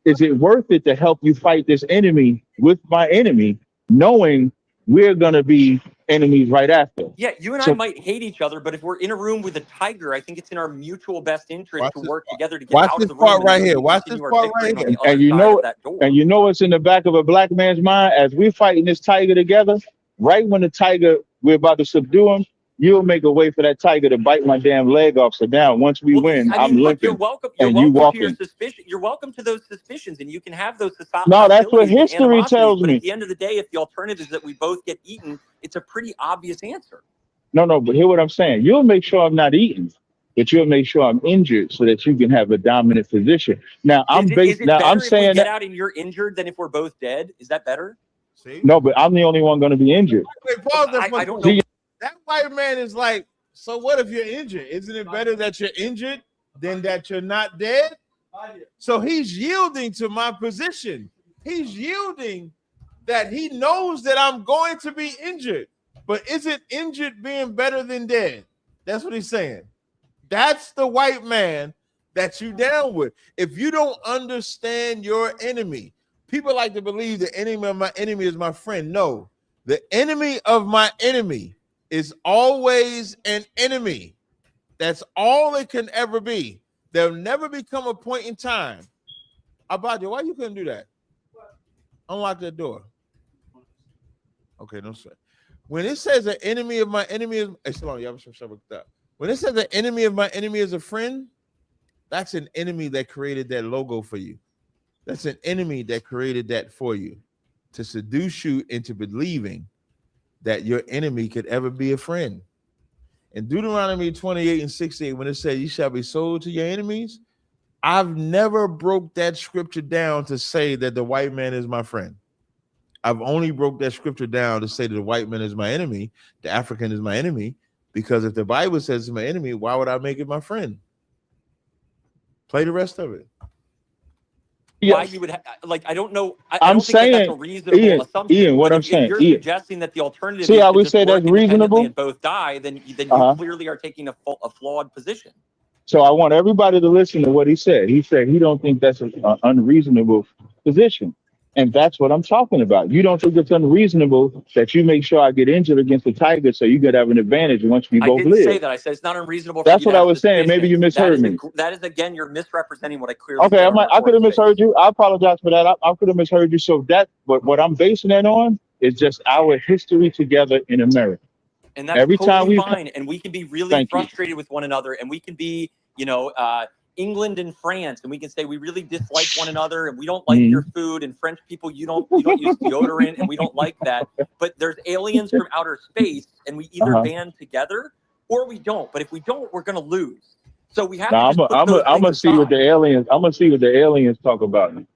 Is it worth it to help you fight this enemy with my enemy, knowing we're going to be enemies right after? Yeah, you and I might hate each other, but if we're in a room with a tiger, I think it's in our mutual best interest to work together to get out of the room. Watch this part right here. Watch this part right here. And you know what's in the back of a black man's mind as we're fighting this tiger together. Right when the tiger, we're about to subdue him, you'll make a way for that tiger to bite my damn leg off. So now, once we win, I'm limping. You're welcome. And you walking. To your suspicion. You're welcome to those suspicions, and you can have those. No, that's what history tells but me. At the end of the day, if the alternative is that we both get eaten, it's a pretty obvious answer. No, but hear what I'm saying. You'll make sure I'm not eaten, but you'll make sure I'm injured so that you can have a dominant position. Now I'm saying if we get out and you're injured than if we're both dead. Is that better? See? No, but I'm the only one going to be injured. Wait, pause I don't know. That white man is like, so what if you're injured? Isn't it better that you're injured than that you're not dead? So he's yielding to my position. He's yielding that he knows that I'm going to be injured. But isn't injured being better than dead? That's what he's saying. That's the white man that you down with. If you don't understand your enemy, people like to believe the enemy of my enemy is my friend. No, the enemy of my enemy is always an enemy. That's all it can ever be. There'll never become a point in time. Abadia, why you couldn't do that? Unlock that door. Okay, no sir. When it says an enemy of my enemy is when it says an enemy of my enemy is a friend, that's an enemy that created that logo for you. That's an enemy that created that for you to seduce you into believing that your enemy could ever be a friend. In Deuteronomy 28:68, when it says you shall be sold to your enemies, I've never broke that scripture down to say that the white man is my friend. I've only broke that scripture down to say that the white man is my enemy, the African is my enemy, because if the Bible says it's my enemy, why would I make it my friend? Play the rest of it. Why you would like? I don't know. I I'm don't think saying, that's a reasonable assumption. Ian, what But I'm if saying, you're Ian, suggesting that the alternative see is how to we just say work that's independently reasonable? and both die, then you clearly are taking a flawed position. So I want everybody to listen to what he said. He said he don't think that's an unreasonable position. And that's what I'm talking about. You don't think it's unreasonable that you make sure I get injured against the Tigers so you could have an advantage once we I both didn't say live. that. I said it's not unreasonable for That's you to what I have was saying. Maybe you suspicions. misheard me. That is again, you're misrepresenting what I clearly Okay, said on I could have recorded misheard you. I apologize for that. I could have misheard you. So that, but what I'm basing that on is just our history together in America. And that's Every time totally we fine. And we can be really thank you. frustrated with one another, and we can be, England and France, and we can say we really dislike one another, and we don't like your food. And French people, you don't use deodorant, and we don't like that. But there's aliens from outer space, and we either band together or we don't. But if we don't, we're gonna lose. So we have Now to just put those I'm gonna things see what aside. the aliens. I'm gonna see what the aliens talk about. And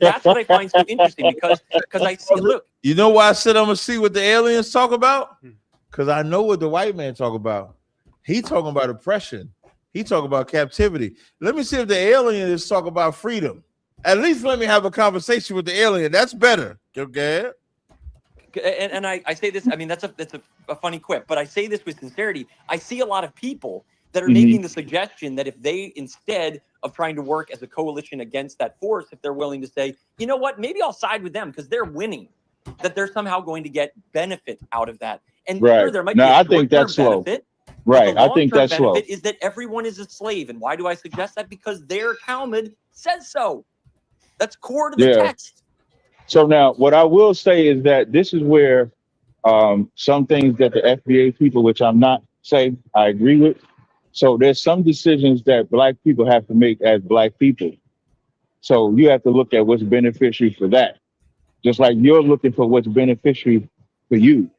that's what I find so interesting because I see. Look, you know why I said I'm gonna see what the aliens talk about? Because I know what the white man talk about. He talking about oppression. He talk about captivity. Let me see if the aliens talk about freedom. At least let me have a conversation with the alien. That's better. Okay. And I say this. I mean, that's a funny quip, but I say this with sincerity. I see a lot of people that are making the suggestion that if they, instead of trying to work as a coalition against that force, if they're willing to say, you know what, maybe I'll side with them because they're winning, that they're somehow going to get benefit out of that. And sure, there might be a I think short-term that's slow. benefit. Right. But the I think long-term that's slow. benefit is that everyone is a slave. And why do I suggest that? Because their Talmud says so. That's core to the text. So now what I will say is that this is where some things that the FBA people, which I'm not saying I agree with. So there's some decisions that black people have to make as black people. So you have to look at what's beneficiary for that. Just like you're looking for what's beneficiary for you.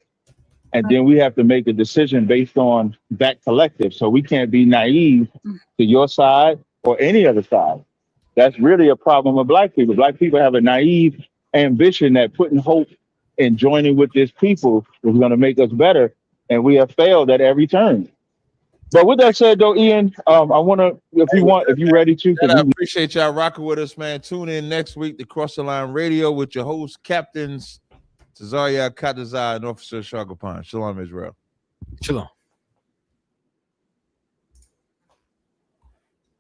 And then we have to make a decision based on that collective. So we can't be naive to your side or any other side. That's really a problem of black people. Black people have a naive ambition that putting hope in joining with this people is going to make us better. And we have failed at every turn. But with that said, though, Ian, I want to, if you're ready to. I appreciate y'all rocking with us, man. Tune in next week to Cross the Line Radio with your hosts, Captains Tazaria Katazai and Officer Shagapan. Shalom, Israel. Shalom.